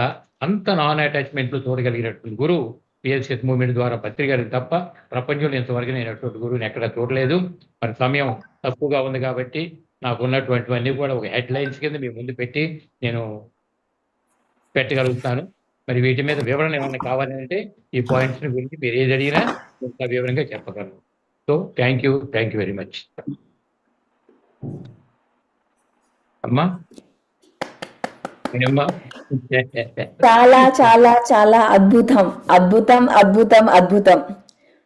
అంత నాన్ అటాచ్మెంట్లు చూడగలిగినటువంటి గురువు పిఎల్సిఎస్ మూవ్మెంట్ ద్వారా పత్రికలు తప్ప ప్రపంచంలో ఇంతవరకు నేను అటువంటి గురువుని ఎక్కడ చూడలేదు. మరి సమయం తక్కువగా ఉంది కాబట్టి నాకు ఉన్నటువంటివన్నీ కూడా ఒక హెడ్లైన్స్ కింద మీ ముందు పెట్టి నేను పెట్టగలుగుతాను. మరి వీటి మీద వివరణ ఏమైనా కావాలంటే ఈ పాయింట్స్ గురించి మీరు ఏది అడిగినా ఇంకా వివరంగా చెప్పగలను. So thank you very much. అమ్మా ఏమ్మా? చాలా చాలా చాలా అద్భుతం అద్భుతం అద్భుతం అద్భుతం.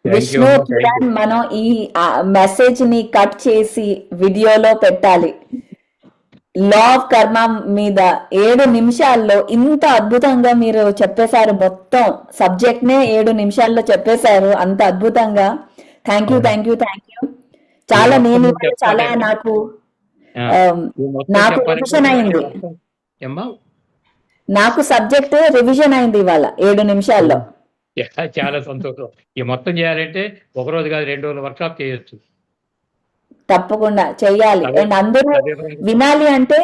విష్ణు అమ్మా, thank you. కిరణ్, మనం ఈ మెసేజ్ ని కట్ చేసి వీడియోలో పెట్టాలి. లా ఆఫ్ కర్మ మీద 7 నిమిషాల్లో ఇంత అద్భుతంగా మీరు చెప్పేశారు. మొత్తం సబ్జెక్ట్ నే 7 నిమిషాల్లో చెప్పేశారు అంత అద్భుతంగా. Thank you thank you thank you. చాలా ఈ నేను మొత్తం చాలా చెప్పాలి. నాకు ఆ, ఈ మొత్తం నాకు చెప్పాలంటే రివిజన్ అయింది. ఏమ్మా? నాకు సబ్జెక్ట్ రివిజన్ అయింది ఇవాళ 7 నిమిషాల్లో. చాలా సంతోషం. ఈ మొత్తం చేయాలంటే ఒక రోజు కాదు 2 రోజులు వర్క్షాప్ చేయొచ్చు. తప్పకుండా చెయ్యాలి. అదే- అండ్ అందరూ అదే విధంగా- వినాలి. అంటే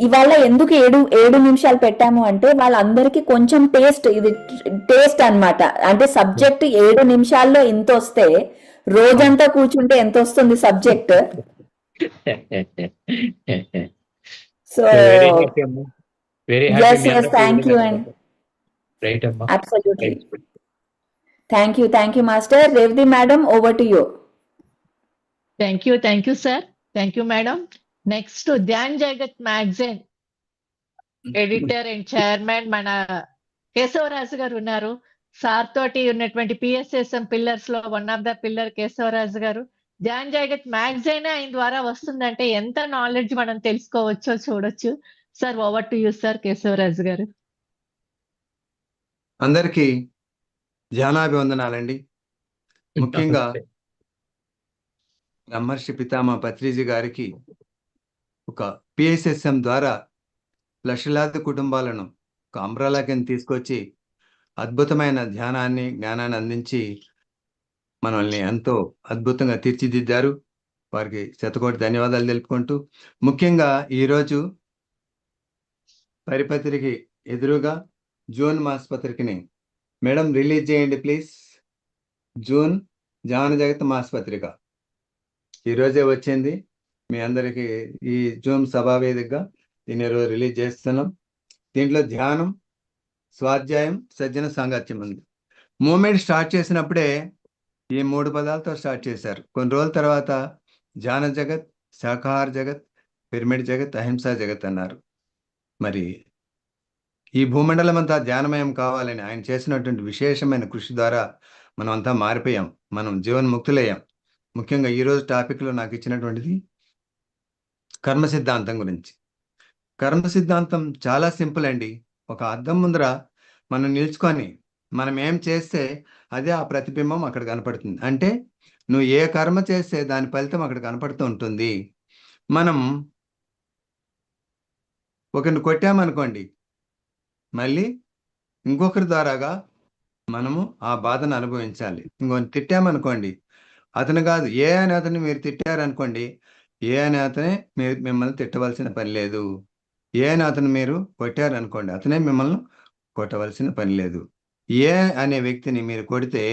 ఇవాళ ఎందుకు 7 నిమిషాలు పెట్టాము అంటే వాళ్ళందరికీ కొంచెం టేస్ట్ అన్నమాట. అంటే సబ్జెక్ట్ 7 నిమిషాల్లో ఇంత వస్తే రోజంతా కూర్చుంటే ఎంత వస్తుంది సబ్జెక్ట్. సో వెరీ హ్యాపీ అమ్మా. Very Yes, happy. yes, thank you and right అమ్మా. absolutely. Thank you, Master. Revati Madam, over to you. Thank you sir. Thank you madam. Next Dhyan జగత్ మ్యాగజైన్ ఎడిటర్ అండ్ చైర్మన్ మన కేశవరాజు గారు ఉన్నారు. Sir తోటి ఉన్నటువంటి PSSM pillars లో one of the pillar Keshavaraju గారు. ధ్యాన్ జగత్ మ్యాగజైన్ ఆయన ద్వారా వస్తుందంటే ఎంత నాలెడ్జ్ మనం తెలుసుకోవచ్చో చూడొచ్చు. Sir over to you sir Keshavaraju గారు. అందరికీ ధ్యానాభివందనాలండి. ముఖ్యంగా బ్రహ్మర్షి పితామహ పత్రిజీ గారికి ఒక పిఎస్ఎస్ఎం ద్వారా లక్షలాది కుటుంబాలను ఒక అంబ్రెలా కింద తీసుకొచ్చి అద్భుతమైన ధ్యానాన్ని జ్ఞానాన్ని అందించి మనల్ని ఎంతో అద్భుతంగా తీర్చిదిద్దారు. వారికి శతకోటి ధన్యవాదాలు తెలుపుకుంటూ, ముఖ్యంగా ఈరోజు పరిపత్రికి ఎదురుగా జూన్ మాసపత్రికని మేడం రిలీజ్ చేయండి ప్లీజ్. జూన్ ధ్యాన జగత్ మాసపత్రిక ఈరోజే వచ్చింది మీ అందరికీ. ఈ జూమ్ సభా వేదికగా దీన్ని ఈరోజు రిలీజ్ చేస్తున్నాం. దీంట్లో ధ్యానం, స్వాధ్యాయం, సజ్జన సాంగత్యం ఉంది. మూమెంట్ స్టార్ట్ చేసినప్పుడే ఈ 3 పదాలతో స్టార్ట్ చేశారు. కొన్ని రోజుల తర్వాత ధ్యాన జగత్, శాకాహార జగత్, పిరమిడ్ జగత్, అహింసా జగత్ అన్నారు. మరి ఈ భూమండలం అంతా ధ్యానమయం కావాలని ఆయన చేసినటువంటి విశేషమైన కృషి ద్వారా మనం అంతా మారిపోయాం. మనం జీవన్ముక్తులయ్యాం. ముఖ్యంగా ఈరోజు టాపిక్లో నాకు ఇచ్చినటువంటిది కర్మ సిద్ధాంతం గురించి. కర్మ సిద్ధాంతం చాలా సింపుల్ అండి. ఒక అద్దం ముందర మనం నిల్చుకొని మనం ఏం చేస్తే అదే ఆ ప్రతిబింబం అక్కడ కనపడుతుంది. అంటే నువ్వు ఏ కర్మ చేస్తే దాని ఫలితం అక్కడ కనపడుతూ ఉంటుంది. మనం ఒకరిని కొట్టామనుకోండి, మళ్ళీ ఇంకొకరి ద్వారాగా మనము ఆ బాధను అనుభవించాలి. ఇంకొకరిని తిట్టామనుకోండి, అతను కాదు ఏ అని అతన్ని మీరు తిట్టారనుకోండి, ఏ అని అతనే మిమ్మల్ని తిట్టవలసిన పని లేదు. ఏ అని అతను మీరు కొట్టారనుకోండి, అతనే మిమ్మల్ని కొట్టవలసిన పని లేదు. ఏ అనే వ్యక్తిని మీరు కొడితే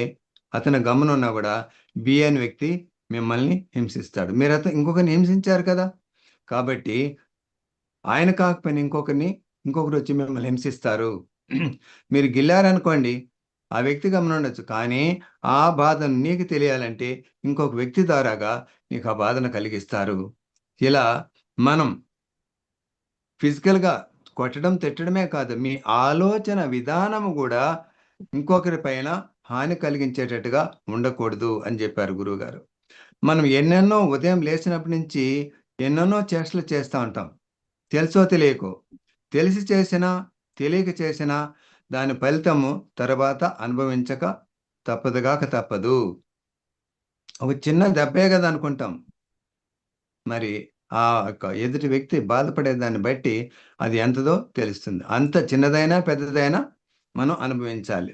అతను గమనున్నా కూడా బి అనే వ్యక్తి మిమ్మల్ని హింసిస్తాడు. మీరు ఇంకొకరిని హింసించారు కదా, కాబట్టి ఆయన కాకపోయినా ఇంకొకరు వచ్చి మిమ్మల్ని హింసిస్తారు. మీరు గిల్లారనుకోండి, ఆ వ్యక్తి గమనం ఉండొచ్చు, కానీ ఆ బాధను నీకు తెలియాలంటే ఇంకొక వ్యక్తి ద్వారాగా నీకు ఆ బాధను కలిగిస్తారు. ఇలా మనం ఫిజికల్గా కొట్టడం తిట్టడమే కాదు, మీ ఆలోచన విధానము కూడా ఇంకొకరి పైన హాని కలిగించేటట్టుగా ఉండకూడదు అని చెప్పారు గురువుగారు. మనం ఎన్నెన్నో ఉదయం లేచినప్పటి నుంచి ఎన్నెన్నో చేష్టలు చేస్తూ ఉంటాం. తెలుసో తెలియకో, తెలిసి చేసినా తెలియక చేసినా దాని ఫలితము తర్వాత అనుభవించక తప్పదు. ఒక చిన్న దెబ్బే కదా అనుకుంటాం, మరి ఆ ఎదుటి వ్యక్తి బాధపడే దాన్ని బట్టి అది ఎంతదో తెలుస్తుంది. అంత చిన్నదైనా పెద్దదైనా మనం అనుభవించాలి.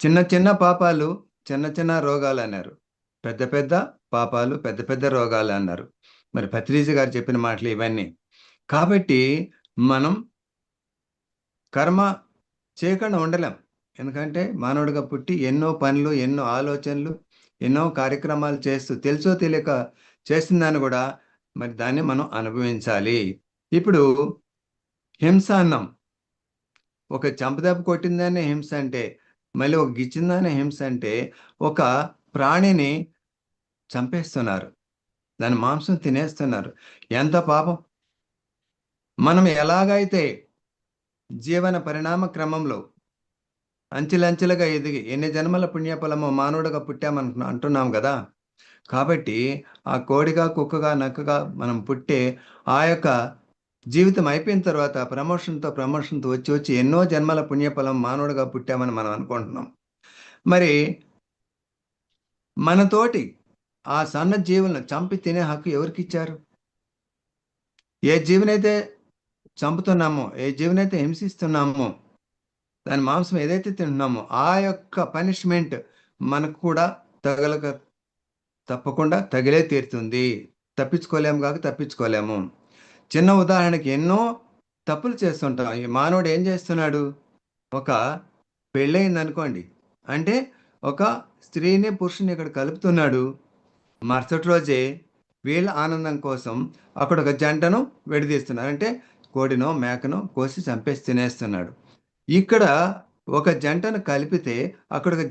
చిన్న చిన్న పాపాలు చిన్న చిన్న రోగాలు అన్నారు, పెద్ద పెద్ద పాపాలు పెద్ద పెద్ద రోగాలు అన్నారు. మరి పత్రిజీ గారు చెప్పిన మాటలు ఇవన్నీ. కాబట్టి మనం కర్మ చేయకుండా ఉండలేం. ఎందుకంటే మానవుడిగా పుట్టి ఎన్నో పనులు, ఎన్నో ఆలోచనలు, ఎన్నో కార్యక్రమాలు చేస్తూ తెలుసో తెలియక చేసిందాన్ని కూడా మరి దాన్ని మనం అనుభవించాలి. ఇప్పుడు హింస అన్నాం. ఒక చంపదెబ్బ కొట్టిందనే హింస అంటే, మళ్ళీ ఒక గిచ్చిందనే హింస అంటే, ఒక ప్రాణిని చంపేస్తున్నారు, దాని మాంసం తినేస్తున్నారు. ఎంత పాపం! మనం ఎలాగైతే జీవన పరిణామ క్రమంలో అంచెలంచెలుగా ఎదిగి ఎన్ని జన్మల పుణ్యఫలమో మానవుడిగా అంటున్నాం కదా. కాబట్టి ఆ కోడిగా, కుక్కగా, నక్కగా మనం పుట్టే ఆ యొక్క జీవితం అయిపోయిన తర్వాత ప్రమోషన్తో వచ్చి ఎన్నో జన్మల పుణ్యఫలం మానవుడిగా పుట్టామని మనం అనుకుంటున్నాం. మరి మనతోటి ఆ సన్న జీవులను చంపి తినే హక్కు ఎవరికిచ్చారు? ఏ జీవినైతే చంపుతున్నామో, ఏ జీవినైతే హింసిస్తున్నామో, దాని మాంసం ఏదైతే తింటున్నామో ఆ యొక్క పనిష్మెంట్ మనకు కూడా తప్పకుండా తగిలే తీరుతుంది. తప్పించుకోలేము. చిన్న ఉదాహరణకి ఎన్నో తప్పులు చేస్తుంటాం. ఈ మానవుడు ఏం చేస్తున్నాడు? ఒక పెళ్ళయిందనుకోండి, అంటే ఒక స్త్రీని పురుషుని ఇక్కడ కలుపుతున్నాడు. మరుసటి రోజే వీళ్ళ ఆనందం కోసం అక్కడ ఒక జంటను విడదీస్తున్నారు. అంటే కోడినో మేకనో కోసి చంపేసి తినేస్తున్నాడు. ఇక్కడ ఒక జంటను కలిపితే అక్కడ ఒక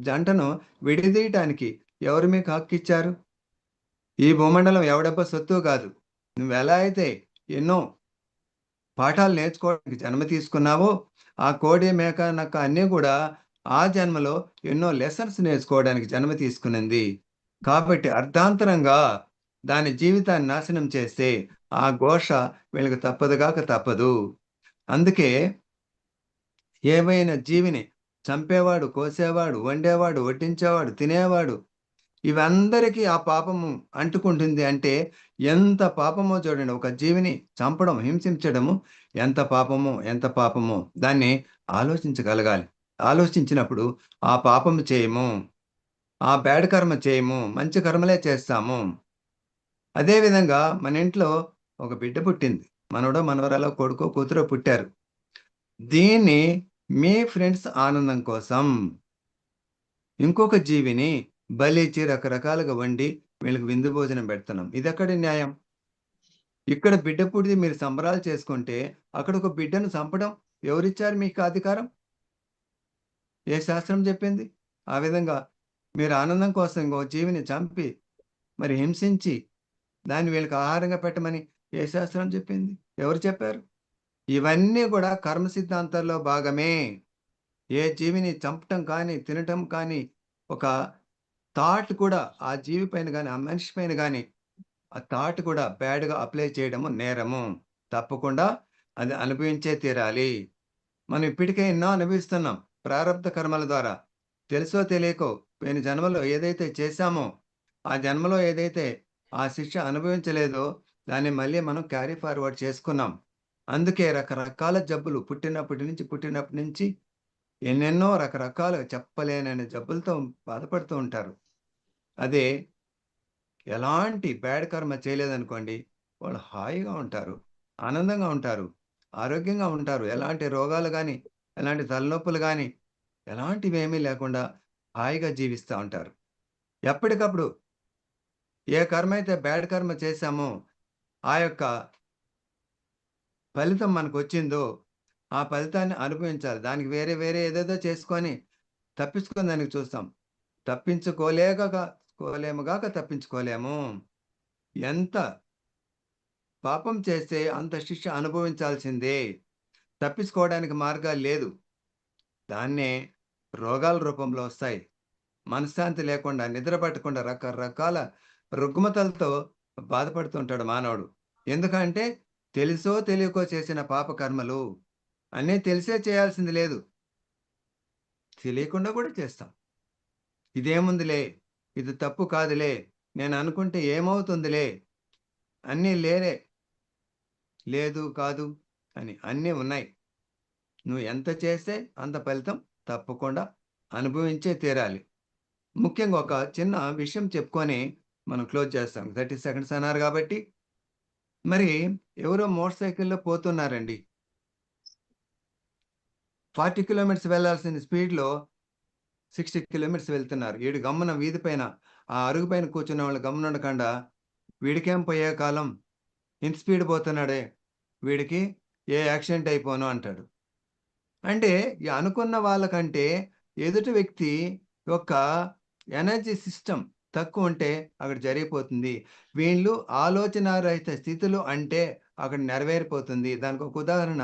జంటను విడదీయటానికి ఎవరు మీకు హక్కు ఇచ్చారు? ఈ భూమండలం ఎవడబ్బ సొత్తు కాదు. నువ్వెలా అయితే ఎన్నో పాఠాలు నేర్చుకోవడానికి జన్మ తీసుకున్నావో, ఆ కోడి, మేక, నక్క అన్నీ కూడా ఆ జన్మలో ఎన్నో లెసన్స్ నేర్చుకోవడానికి జన్మ తీసుకునింది. కాబట్టి అర్ధాంతరంగా దాని జీవితాన్ని నాశనం చేస్తే ఆ ఘోష వీళ్ళకి తప్పదు. అందుకే ఏవైనా జీవిని చంపేవాడు, కోసేవాడు, వండేవాడు, వడ్డించేవాడు, తినేవాడు, ఇవందరికీ ఆ పాపము అంటుకుంటుంది. అంటే ఎంత పాపమో చూడండి. ఒక జీవిని చంపడం, హింసించడము ఎంత పాపమో దాన్ని ఆలోచించగలగాలి. ఆలోచించినప్పుడు ఆ పాపము చేయము, ఆ బ్యాడ్ కర్మ చేయము, మంచి కర్మలే చేస్తాము. అదేవిధంగా మన ఇంట్లో ఒక బిడ్డ పుట్టింది. మనవడో, మనవరాలో, కొడుకో, కూతురో పుట్టారు. దీన్ని మీ ఫ్రెండ్స్ ఆనందం కోసం ఇంకొక జీవిని బలిచ్చి రకరకాలుగా వండి వీళ్ళకి విందు భోజనం పెడుతున్నాం. ఇదెక్కడి న్యాయం? ఇక్కడ బిడ్డ పుడితే మీరు సంబరాలు చేసుకుంటే, అక్కడ ఒక బిడ్డను చంపడం ఎవరిచ్చారు మీకు అధికారం? ఏ శాస్త్రం చెప్పింది? ఆ విధంగా మీరు ఆనందం కోసం ఇంకో జీవిని చంపి, మరి హింసించి, దాన్ని వీళ్ళకి ఆహారంగా పెట్టమని ఏ శాస్త్రం చెప్పింది? ఎవరు చెప్పారు? ఇవన్నీ కూడా కర్మ సిద్ధాంతాల్లో భాగమే. ఏ జీవిని చంపటం కానీ, తినటం కానీ, ఒక థాట్ కూడా ఆ జీవి పైన గాని, ఆ మనిషి పైన గాని, ఆ థాట్ కూడా బ్యాడ్‌గా అప్లై చేయడము నేరము. తప్పకుండా అది అనుభవించే తీరాలి. మనం ఇప్పటికే ఎన్నో అనుభవిస్తున్నాం ప్రారబ్ధ కర్మల ద్వారా. తెలుసో తెలియకో పోయిన జన్మలో ఏదైతే చేశామో, ఆ జన్మలో ఏదైతే ఆ శిక్ష అనుభవించలేదో, దాన్ని మళ్ళీ మనం క్యారీ ఫార్వర్డ్ చేసుకున్నాం. అందుకే రకరకాల జబ్బులు పుట్టినప్పటి నుంచి ఎన్నెన్నో రకరకాలుగా చెప్పలేనన్ని జబ్బులతో బాధపడుతూ ఉంటారు. అదే ఎలాంటి బ్యాడ్ కర్మ చేయలేదనుకోండి, వాళ్ళు హాయిగా ఉంటారు, ఆనందంగా ఉంటారు, ఆరోగ్యంగా ఉంటారు. ఎలాంటి రోగాలు గాని, ఎలాంటి తలనొప్పులు గాని, ఎలాంటివేమీ లేకుండా హాయిగా జీవిస్తా ఉంటారు. ఎప్పటికప్పుడు ఏ కర్మ అయితే బ్యాడ్ కర్మ చేశామో, ఆ యొక్క ఫలితం మనకొచ్చిందో, ఆ ఫలితాన్ని అనుభవించాలి. దానికి వేరే ఏదేదో చేసుకొని తప్పించుకునేదానికి చూస్తాం. తప్పించుకోలేము. ఎంత పాపం చేస్తే అంత శిక్ష అనుభవించాల్సిందే. తప్పించుకోవడానికి మార్గాలు లేదు. దాన్నే రోగాల రూపంలో వస్తాయి. మనశ్శాంతి లేకుండా, నిద్ర పట్టకుండా రకరకాల రుగ్మతలతో బాధపడుతుంటాడు మానవుడు. ఎందుకంటే తెలుసో తెలియకో చేసిన పాప కర్మలు. అన్నీ తెలిసే చేయాల్సింది లేదు, తెలియకుండా కూడా చేస్తాం. ఇదేముందిలే, ఇది తప్పు కాదులే, నేను అనుకుంటే ఏమవుతుందిలే, అన్నీ లేదు కాదు అని అన్నీ ఉన్నాయి. నువ్వు ఎంత చేస్తే అంత ఫలితం తప్పకుండా అనుభవించే తీరాలి. ముఖ్యంగా ఒక చిన్న విషయం చెప్పుకొని మనం క్లోజ్ చేస్తాం. 30 సెకండ్స్ అన్నారు కాబట్టి, మరి ఎవరో మోటార్ సైకిల్లో పోతున్నారండి. 40 కిలోమీటర్స్ వెళ్ళాల్సిన స్పీడ్‌లో 60 కిలోమీటర్స్ వెళ్తున్నారు. ఈడు గమ్మున వీధి పైన, ఆ అరుగు పైన కూర్చున్న వాళ్ళు గమ్మునుండకుండా, వీడికేం పోయే కాలం, ఇంత స్పీడ్ పోతున్నాడే, వీడికి ఏ యాక్సిడెంట్ అయిపోను అంటాడు. అంటే ఈ అనుకున్న వాళ్ళకంటే ఎదుటి వ్యక్తి యొక్క ఎనర్జీ సిస్టమ్ తక్కువ ఉంటే అక్కడ జరిగిపోతుంది. వీళ్ళు ఆలోచనారహిత స్థితిలో అంటే అక్కడ నెరవేరిపోతుంది. దానికి ఒక ఉదాహరణ,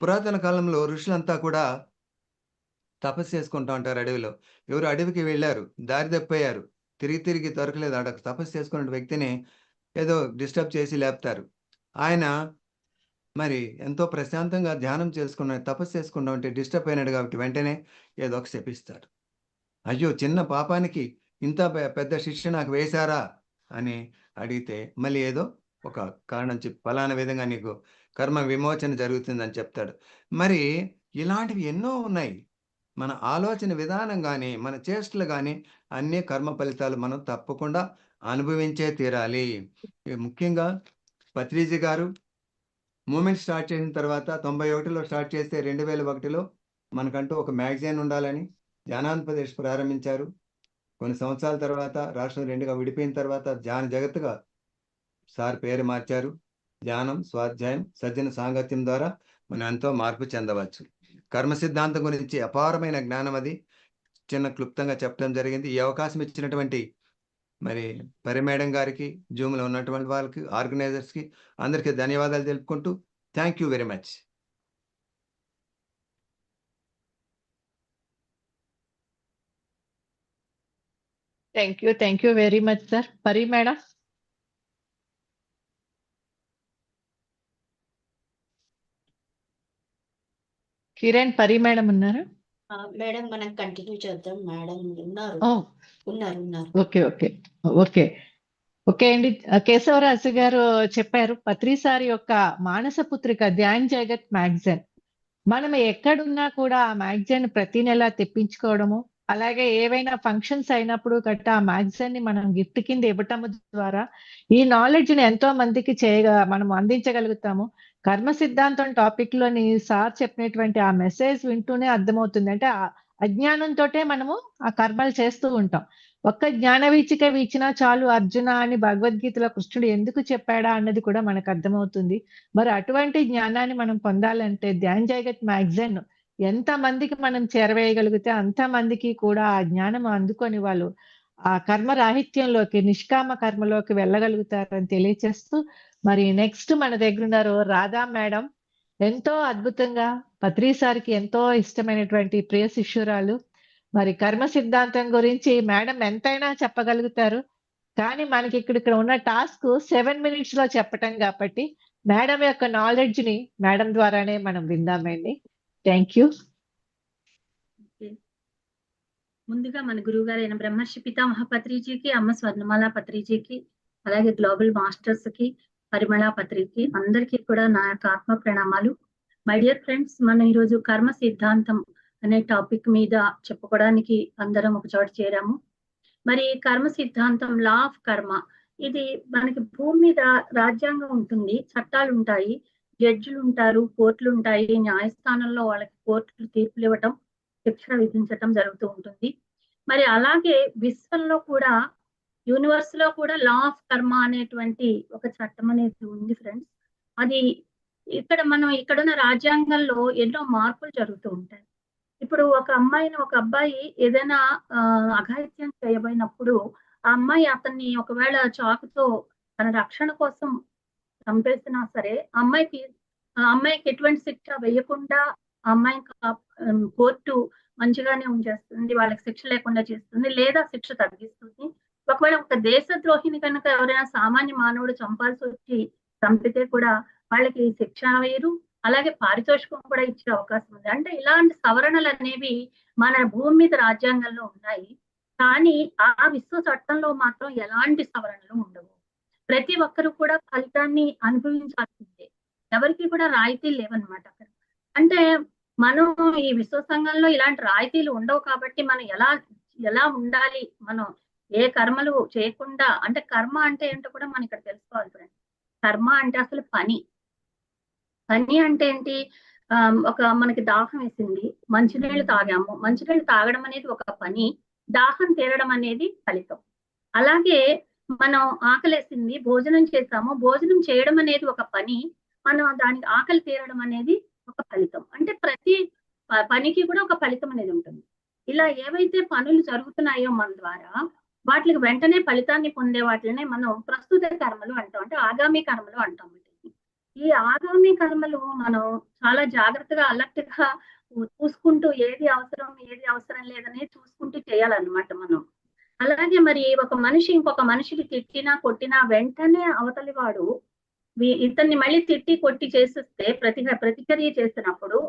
పురాతన కాలంలో ఋషులంతా కూడా తపస్సు చేసుకుంటా ఉంటారు అడవిలో. ఎవరు అడవికి వెళ్ళారు, దారి తప్పిపోయారు, తిరిగి దొరకలేదు. ఆడ తపస్సు చేసుకున్న వ్యక్తిని ఏదో డిస్టర్బ్ చేసి లేపుతారు. ఆయన మరి ఎంతో ప్రశాంతంగా ధ్యానం తపస్సు చేసుకున్నా ఉంటే డిస్టర్బ్ అయినాడు కాబట్టి వెంటనే ఏదో ఒక శపిస్తాడు. అయ్యో, చిన్న పాపానికి ఇంత పెద్ద శిక్ష నాకు వేశారా అని అడిగితే మళ్ళీ ఏదో ఒక కారణం చెప్పి ఫలానా విధంగా నీకు కర్మ విమోచన జరుగుతుందని చెప్తాడు. మరి ఇలాంటివి ఎన్నో ఉన్నాయి. మన ఆలోచన విధానం కానీ, మన చేష్టలు కానీ అన్ని కర్మ ఫలితాలు మనం తప్పకుండా అనుభవించే తీరాలి. ముఖ్యంగా పత్రిజీ గారు మూమెంట్ స్టార్ట్ చేసిన తర్వాత 91లో స్టార్ట్ చేస్తే 2001లో మనకంటూ ఒక మ్యాగజైన్ ఉండాలని ధ్యానాంధ్రప్రదేశ్ ప్రారంభించారు. కొన్ని సంవత్సరాల తర్వాత రాష్ట్రం 2గా విడిపోయిన తర్వాత ధ్యాన జగత్తుగా సార్ పేరు మార్చారు. ధ్యానం, స్వాధ్యాయం, సజ్జన సాంగత్యం ద్వారా మనం ఎంతో మార్పు చెందవచ్చు. కర్మ సిద్ధాంతం గురించి అపారమైన జ్ఞానం అది చిన్న క్లుప్తంగా చెప్పడం జరిగింది. ఈ అవకాశం ఇచ్చినటువంటి మరి పరి మేడం గారికి, జూమ్లో ఉన్నటువంటి వాళ్ళకి, ఆర్గనైజర్స్కి అందరికీ ధన్యవాదాలు తెలుపుకుంటూ thank you very much. Thank you very much sir. పరి మేడం. కిరణ్, పరి మేడం ఉన్నారా? మేడం మనం కంటిన్యూ చేద్దాం. మేడం ఉన్నారు. ఓకే అండి. కేశవరాజు గారు చెప్పారు పత్రిసారి యొక్క మానస పుత్రిక ధ్యాన్ జగత్ మ్యాగజైన్. మనం ఎక్కడున్నా కూడా ఆ మ్యాగజైన్ ప్రతి నెల తెప్పించుకోవడము, అలాగే ఏవైనా ఫంక్షన్స్ అయినప్పుడు గట్టా ఆ మ్యాగజైన్ ని మనం గిఫ్ట్ కింద ఇవ్వటం ద్వారా ఈ నాలెడ్జ్ ని ఎంతో మందికి మనం అందించగలుగుతాము. కర్మ సిద్ధాంతం టాపిక్ లోని సార్ చెప్పినటువంటి ఆ మెసేజ్ వింటూనే అర్థమవుతుంది. అంటే ఆ అజ్ఞానంతోటే మనము ఆ కర్మలు చేస్తూ ఉంటాం. ఒక్క జ్ఞాన వీచిక వీచినా చాలు అర్జున అని భగవద్గీతలో కృష్ణుడు ఎందుకు చెప్పాడా అన్నది కూడా మనకు అర్థమవుతుంది. మరి అటువంటి జ్ఞానాన్ని మనం పొందాలంటే ధ్యాన్ జగత్ మ్యాగజైన్ ఎంత మందికి మనం చేరవేయగలిగితే అంత మందికి కూడా ఆ జ్ఞానం అందుకొని వాళ్ళు ఆ కర్మ రాహిత్యంలోకి, నిష్కామ కర్మలోకి వెళ్ళగలుగుతారని తెలియచేస్తూ, మరి నెక్స్ట్ మన దగ్గర ఉన్నారు రాధా మేడం. ఎంతో అద్భుతంగా పత్రిసారికి ఎంతో ఇష్టమైనటువంటి ప్రియ శిష్యురాలు. మరి కర్మ సిద్ధాంతం గురించి మేడం ఎంతైనా చెప్పగలుగుతారు. కానీ మనకి ఇక్కడ ఉన్న టాస్క్ 7 minutes లో చెప్పటం కాబట్టి మేడం యొక్క నాలెడ్జ్ ని మేడం ద్వారానే మనం విందామండి. Thank you. ముందుగా మన గురువు గారైన బ్రహ్మర్షి పితామహ పత్రిజీకి, అమ్మ స్వర్ణమాల పత్రిజీకి, అలాగే గ్లోబల్ మాస్టర్స్ కి, పరిమళ పత్రికి అందరికీ కూడా నా యొక్క ఆత్మ ప్రణామాలు. మై డియర్ ఫ్రెండ్స్, మనం ఈరోజు కర్మ సిద్ధాంతం అనే టాపిక్ మీద చెప్పుకోవడానికి అందరం ఒక చోట చేరాము. మరి కర్మ సిద్ధాంతం, లా ఆఫ్ కర్మ, ఇది మనకి భూమి మీద రాజ్యాంగం ఉంటుంది, చట్టాలు ఉంటాయి, జడ్జిలు ఉంటారు, కోర్టులు ఉంటాయి. న్యాయస్థానంలో వాళ్ళకి కోర్టులు తీర్పులు ఇవ్వటం, శిక్ష విధించటం జరుగుతూ ఉంటుంది. మరి అలాగే విశ్వంలో కూడా, యూనివర్స్ లో కూడా లా ఆఫ్ కర్మ అనేటువంటి ఒక చట్టం అనేది ఉంది ఫ్రెండ్స్. అది ఇక్కడున్న రాజ్యాంగంలో ఎన్నో మార్పులు జరుగుతూ ఉంటాయి. ఇప్పుడు ఒక అమ్మాయిని ఒక అబ్బాయి ఏదైనా అఘాయిత్యం చేయబోయినప్పుడు ఆ అమ్మాయి అతన్ని ఒకవేళ చాకుతో తన రక్షణ కోసం చంపేసినా సరే ఆ అమ్మాయికి ఎటువంటి శిక్ష వేయకుండా ఆ అమ్మాయిని కోర్టు మంచిగానే ఉంచేస్తుంది, వాళ్ళకి శిక్ష లేకుండా చేస్తుంది, లేదా శిక్ష తగ్గిస్తుంది. ఒకవేళ ఒక దేశద్రోహిని కనుక ఎవరైనా సామాన్య మానవుడు చంపాల్సి వచ్చి చంపితే కూడా వాళ్ళకి శిక్ష వేయరు, అలాగే పారితోషికం కూడా ఇచ్చే అవకాశం ఉంది. అంటే ఇలాంటి సవరణలు అనేవి మన భూమి మీద రాజ్యాంగంలో ఉన్నాయి. కానీ ఆ విశ్వ చట్టంలో మాత్రం ఎలాంటి సవరణలు ఉండవు. ప్రతి ఒక్కరు కూడా ఫలితాన్ని అనుభవించాల్సిందే, ఎవరికి కూడా రాయితీలు లేవన్నమాట అక్కడ. అంటే మనం ఈ విశ్వ సంఘంలో ఇలాంటి రాయితీలు ఉండవు కాబట్టి మనం ఎలా ఉండాలి, మనం ఏ కర్మలు చేయకుండా, అంటే కర్మ అంటే ఏంటో కూడా మనం ఇక్కడ తెలుసుకోవాలి ఫ్రెండ్స్. కర్మ అంటే అసలు పని అంటే ఏంటి? మనకి దాహం వేసింది, మంచినీళ్ళు తాగాము, మంచినీళ్ళు తాగడం అనేది ఒక పని, దాహం తీరడం అనేది ఫలితం. అలాగే మనం ఆకలేసింది, భోజనం చేసాము, భోజనం చేయడం అనేది ఒక పని, మనం దానికి ఆకలి తీరడం అనేది ఒక ఫలితం. అంటే ప్రతి పనికి కూడా ఒక ఫలితం అనేది ఉంటుంది. ఇలా ఏవైతే పనులు జరుగుతున్నాయో మన ద్వారా వాటికి వెంటనే ఫలితాన్ని పొందే వాటినే మనం ప్రస్తుత కర్మలు అంటాం, అంటే ఆగామి కర్మలు అంటాం. ఈ ఆగామి కర్మలు మనం చాలా జాగ్రత్తగా అలర్ట్ గా చూసుకుంటూ ఏది అవసరం లేదని చూసుకుంటూ చేయాలన్నమాట మనం. అలాగే మరి ఒక మనిషి ఇంకొక మనిషికి తిట్టినా కొట్టినా వెంటనే అవతలి వాడు ఇతన్ని మళ్ళీ తిట్టి కొట్టి చేసేస్తే ప్రతిచర్య చేసినప్పుడు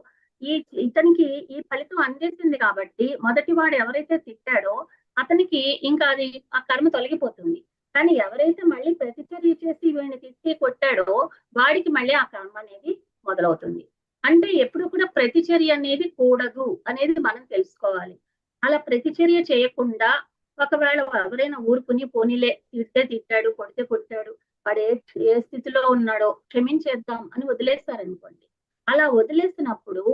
ఇతనికి ఈ ఫలితం అందేసింది కాబట్టి మొదటి వాడు ఎవరైతే తిట్టాడో అతనికి ఇంకా అది ఆ కర్మ తొలగిపోతుంది. కానీ ఎవరైతే మళ్ళీ ప్రతిచర్య చేసి వీడిని తిట్టి కొట్టాడో వాడికి మళ్ళీ ఆ కర్మ అనేది మొదలవుతుంది. అంటే ఎప్పుడు కూడా ప్రతిచర్య అనేది కూడదు అనేది మనం తెలుసుకోవాలి. అలా ప్రతిచర్య చేయకుండా ఒకవేళ ఎవరైనా ఊరుకుని పోనీలే, తిడితే తిట్టాడు, కొడితే కొట్టాడు, వాడు ఏ స్థితిలో ఉన్నాడో క్షమించేద్దాం అని వదిలేస్తారనుకోండి. అలా వదిలేసినప్పుడు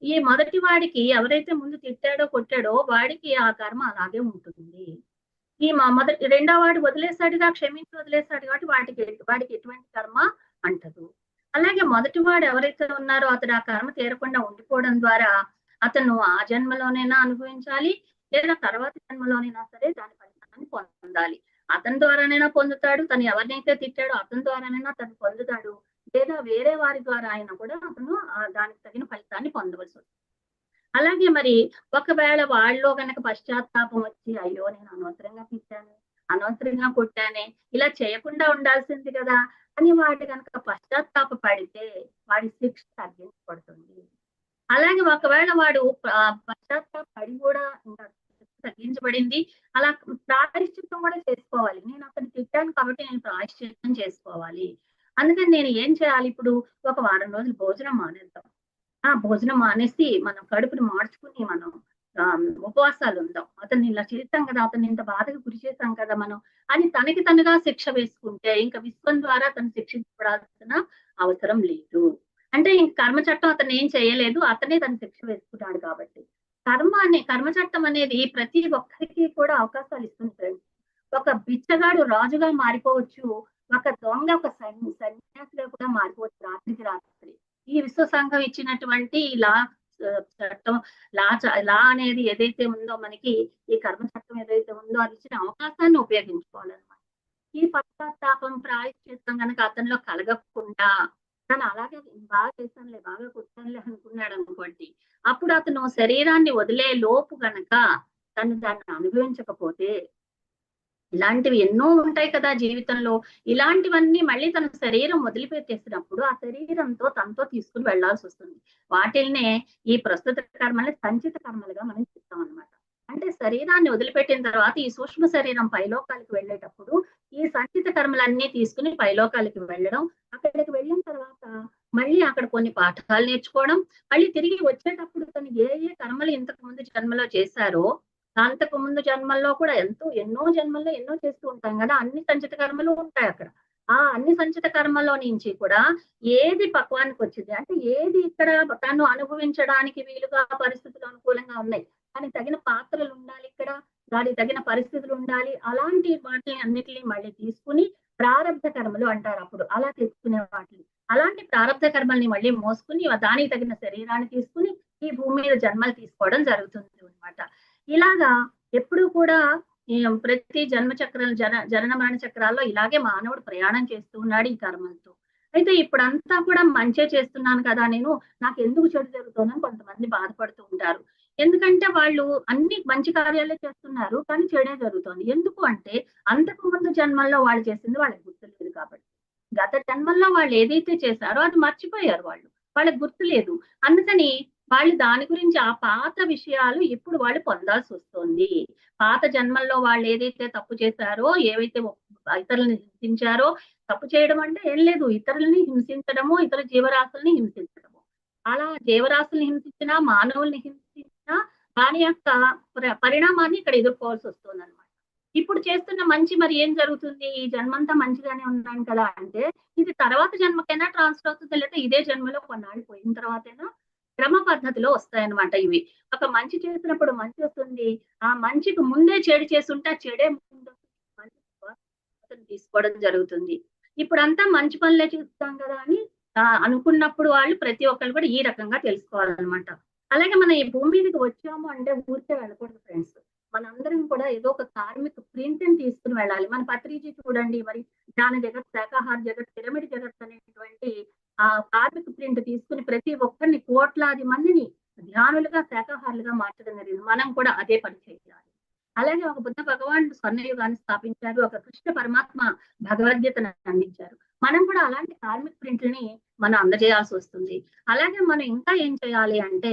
ఈ మొదటి వాడికి ఎవరైతే ముందు తిట్టాడో కొట్టాడో వాడికి ఆ కర్మ అలాగే ఉంటుంది. ఈ రెండో వాడు వదిలేసాడుగా, క్షమించి వదిలేసాడు కాబట్టి వాడికి ఎటువంటి కర్మ అంటదు. అలాగే మొదటి వాడు ఎవరైతే ఉన్నారో అతడు ఆ కర్మ తీరకుండా ఉండిపోవడం ద్వారా అతను ఆ జన్మలోనైనా అనుభవించాలి, లేదా తర్వాత జన్మలోనైనా సరే దాని ఫలితాన్ని పొందాలి. అతని ద్వారానైనా పొందుతాడు, తను ఎవరినైతే తిట్టాడో అతని ద్వారానైనా తను పొందుతాడు, లేదా వేరే వారి ద్వారా అయినా కూడా అతను దానికి తగిన ఫలితాన్ని పొందవలసి వస్తుంది. అలాగే మరి ఒకవేళ వాళ్ళలో గనక పశ్చాత్తాపం వచ్చి అయ్యో నేను అనవసరంగా తిట్టాను, అనవసరంగా కొట్టానే, ఇలా చేయకుండా ఉండాల్సింది కదా అని వాటి కనుక పశ్చాత్తాప పడితే వాడి శిక్ష తగ్గించబడుతుంది. అలాగే ఒకవేళ వాడు పశ్చాత్తాప పడి కూడా తగ్గించబడింది, అలా ప్రాయశ్చిత్తం కూడా చేసుకోవాలి. నేను అతను తిట్టాను కాబట్టి నేను ప్రాయశ్చిత్తం చేసుకోవాలి. అందుకని నేను ఏం చేయాలి, ఇప్పుడు ఒక వారం రోజులు భోజనం మానేద్దాం. ఆ భోజనం మానేసి మనం కడుపుని మార్చుకుని మనం ఉపవాసాలు ఉందాం. అతన్ని ఇలా చేస్తాం కదా, అతన్ని ఇంత బాధగా గురి చేస్తాం కదా మనం అని తనకి తనుగా శిక్ష వేసుకుంటే ఇంకా విశ్వం ద్వారా తను శిక్షించబడాల్సిన అవసరం లేదు. అంటే ఇంక కర్మ చట్టం అతను ఏం చేయలేదు, అతనే తను శిక్ష వేసుకున్నాడు కాబట్టి. కర్మ చట్టం అనేది ప్రతి ఒక్కరికి కూడా అవకాశాలు ఇస్తుంది ఫ్రెండ్స్. ఒక బిచ్చగాడు రాజుగా మారిపోవచ్చు, ఒక దొంగ ఒక సన్యాసిగా కూడా మారిపోవచ్చు రాత్రికి రాత్రి. ఈ విశ్వ సంఘం ఇచ్చినటువంటి చట్టం లా అనేది ఏదైతే ఉందో మనకి, ఈ కర్మ చట్టం ఏదైతే ఉందో అది ఇచ్చిన అవకాశాన్ని ఉపయోగించుకోవాలన్నమాట. ఈ పశ్చాత్తాపం ప్రాయశ్చిత్తం కనుక అతనిలో కలగకుండా తను అలాగే బాగా చేశానులే, బాగా కొట్టానులే అనుకున్నాడు అనుకోండి, అప్పుడు అతను శరీరాన్ని వదిలే లోపు గనక తను దాన్ని అనుభవించకపోతే, ఇలాంటివి ఎన్నో ఉంటాయి కదా జీవితంలో, ఇలాంటివన్నీ మళ్ళీ తన శరీరం వదిలిపెట్టేసినప్పుడు ఆ శరీరంతో తనతో తీసుకుని వెళ్లాల్సి వస్తుంది. వాటిల్నే ఈ ప్రస్తుత కర్మల్ని సంచిత కర్మలుగా మనం చెప్తాం అనమాట. అంటే శరీరాన్ని వదిలిపెట్టిన తర్వాత ఈ సూక్ష్మ శరీరం పైలోకాలకి వెళ్ళేటప్పుడు ఈ సంచిత కర్మలన్నీ తీసుకుని పైలోకాలకి వెళ్ళడం, అక్కడికి వెళ్ళిన తర్వాత మళ్ళీ అక్కడ కొన్ని పాఠాలు నేర్చుకోవడం, మళ్ళీ తిరిగి వచ్చేటప్పుడు తను ఏ కర్మలు ఇంతకు ముందు జన్మలో చేశారో అంతకు ముందు జన్మల్లో కూడా ఎన్నో జన్మల్లో ఎన్నో చేస్తూ ఉంటాం కదా, అన్ని సంచిత కర్మలు ఉంటాయి అక్కడ. ఆ అన్ని సంచిత కర్మలో నుంచి కూడా ఏది పక్వానికి వచ్చింది, అంటే ఏది ఇక్కడ తను అనుభవించడానికి వీలుగా పరిస్థితులు అనుకూలంగా ఉన్నాయి, దానికి తగిన పాత్రలు ఉండాలి, ఇక్కడ దానికి తగిన పరిస్థితులు ఉండాలి, అలాంటి వాటిని అన్నిటిని మళ్ళీ తీసుకుని ప్రారబ్ధ కర్మలు అంటారు. అప్పుడు అలా తెచ్చుకునే వాటిని, అలాంటి ప్రారబ్ధ కర్మల్ని మళ్ళీ మోసుకుని దానికి తగిన శరీరాన్ని తీసుకుని ఈ భూమి మీద జన్మలు తీసుకోవడం జరుగుతుంది అనమాట. ఇలాగా ఎప్పుడు కూడా ప్రతి జనన మరణ చక్రాల్లో ఇలాగే మానవుడు ప్రయాణం చేస్తూ ఉన్నాడు ఈ కర్మలతో. అయితే ఇప్పుడంతా కూడా మంచే చేస్తున్నాను కదా నేను, నాకు ఎందుకు చెడు జరుగుతుందని కొంతమంది బాధపడుతూ ఉంటారు. ఎందుకంటే వాళ్ళు అన్ని మంచి కార్యాలే చేస్తున్నారు కానీ చెడే జరుగుతుంది. ఎందుకు అంటే అంతకు ముందు జన్మల్లో వాళ్ళు చేసింది వాళ్ళకి గుర్తులేదు కాబట్టి. గత జన్మల్లో వాళ్ళు ఏదైతే చేశారో అది మర్చిపోయారు, వాళ్ళకి గుర్తులేదు. అందుకని వాళ్ళు దాని గురించి ఆ పాత విషయాలు ఇప్పుడు వాళ్ళు పొందాల్సి వస్తుంది. పాత జన్మల్లో వాళ్ళు ఏదైతే తప్పు చేశారో, ఏవైతే ఇతరులని హింసించారో, తప్పు చేయడం అంటే ఏం లేదు, ఇతరులని హింసించడము, ఇతర జీవరాశుల్ని హింసించడము. అలా జీవరాశుల్ని హింసించినా, మానవుల్ని హింసించినా దాని యొక్క పరిణామాన్ని ఇక్కడ ఎదుర్కోవాల్సి వస్తుంది అనమాట. ఇప్పుడు చేస్తున్న మంచి మరి ఏం జరుగుతుంది, ఈ జన్మంతా మంచిగానే ఉన్నాను కదా అంటే ఇది తర్వాత జన్మకైనా ట్రాన్స్ఫర్ అవుతుంది, లేదా ఇదే జన్మలో కొన్నాళ్ళు పోయిన తర్వాతైనా క్రమ పద్ధతిలో వస్తాయన్నమాట. ఇవి ఒక మంచి చేసినప్పుడు మంచి వస్తుంది, ఆ మంచికి ముందే చెడు చేస్తుంటే ఆ చెడే ముందు మంచి తీసుకోవడం జరుగుతుంది. ఇప్పుడంతా మంచి పనులే చూస్తాం కదా అని అనుకున్నప్పుడు వాళ్ళు ప్రతి ఒక్కరు కూడా ఈ రకంగా తెలుసుకోవాలన్నమాట. అలాగే మనం ఈ భూమి మీదకి వచ్చాము అంటే ఊరికే వెళ్ళకూడదు ఫ్రెండ్స్. మనందరం కూడా ఏదో ఒక కార్మిక ప్రింట్ ని తీసుకుని వెళ్ళాలి. మన పత్రిజీ చూడండి, మరి జ్ఞాన జగత్, శాకాహార జగత్, పిరమిడ్ జగత్ అనేటువంటి ఆ కార్మిక ప్రింట్ తీసుకుని ప్రతి ఒక్కరిని, కోట్లాది మందిని ధ్యానులుగా, శాకాహారులుగా మార్చడం జరిగింది. మనం కూడా అదే పని చేయాలి. అలాగే ఒక బుద్ధ భగవానుడు స్వర్ణయుగాన్ని స్థాపించారు, ఒక కృష్ణ పరమాత్మ భగవద్గీతను అందించారు. మనం కూడా అలాంటి కార్మిక ప్రింట్లని మనం అందజేయాల్సి వస్తుంది. అలాగే మనం ఇంకా ఏం చేయాలి అంటే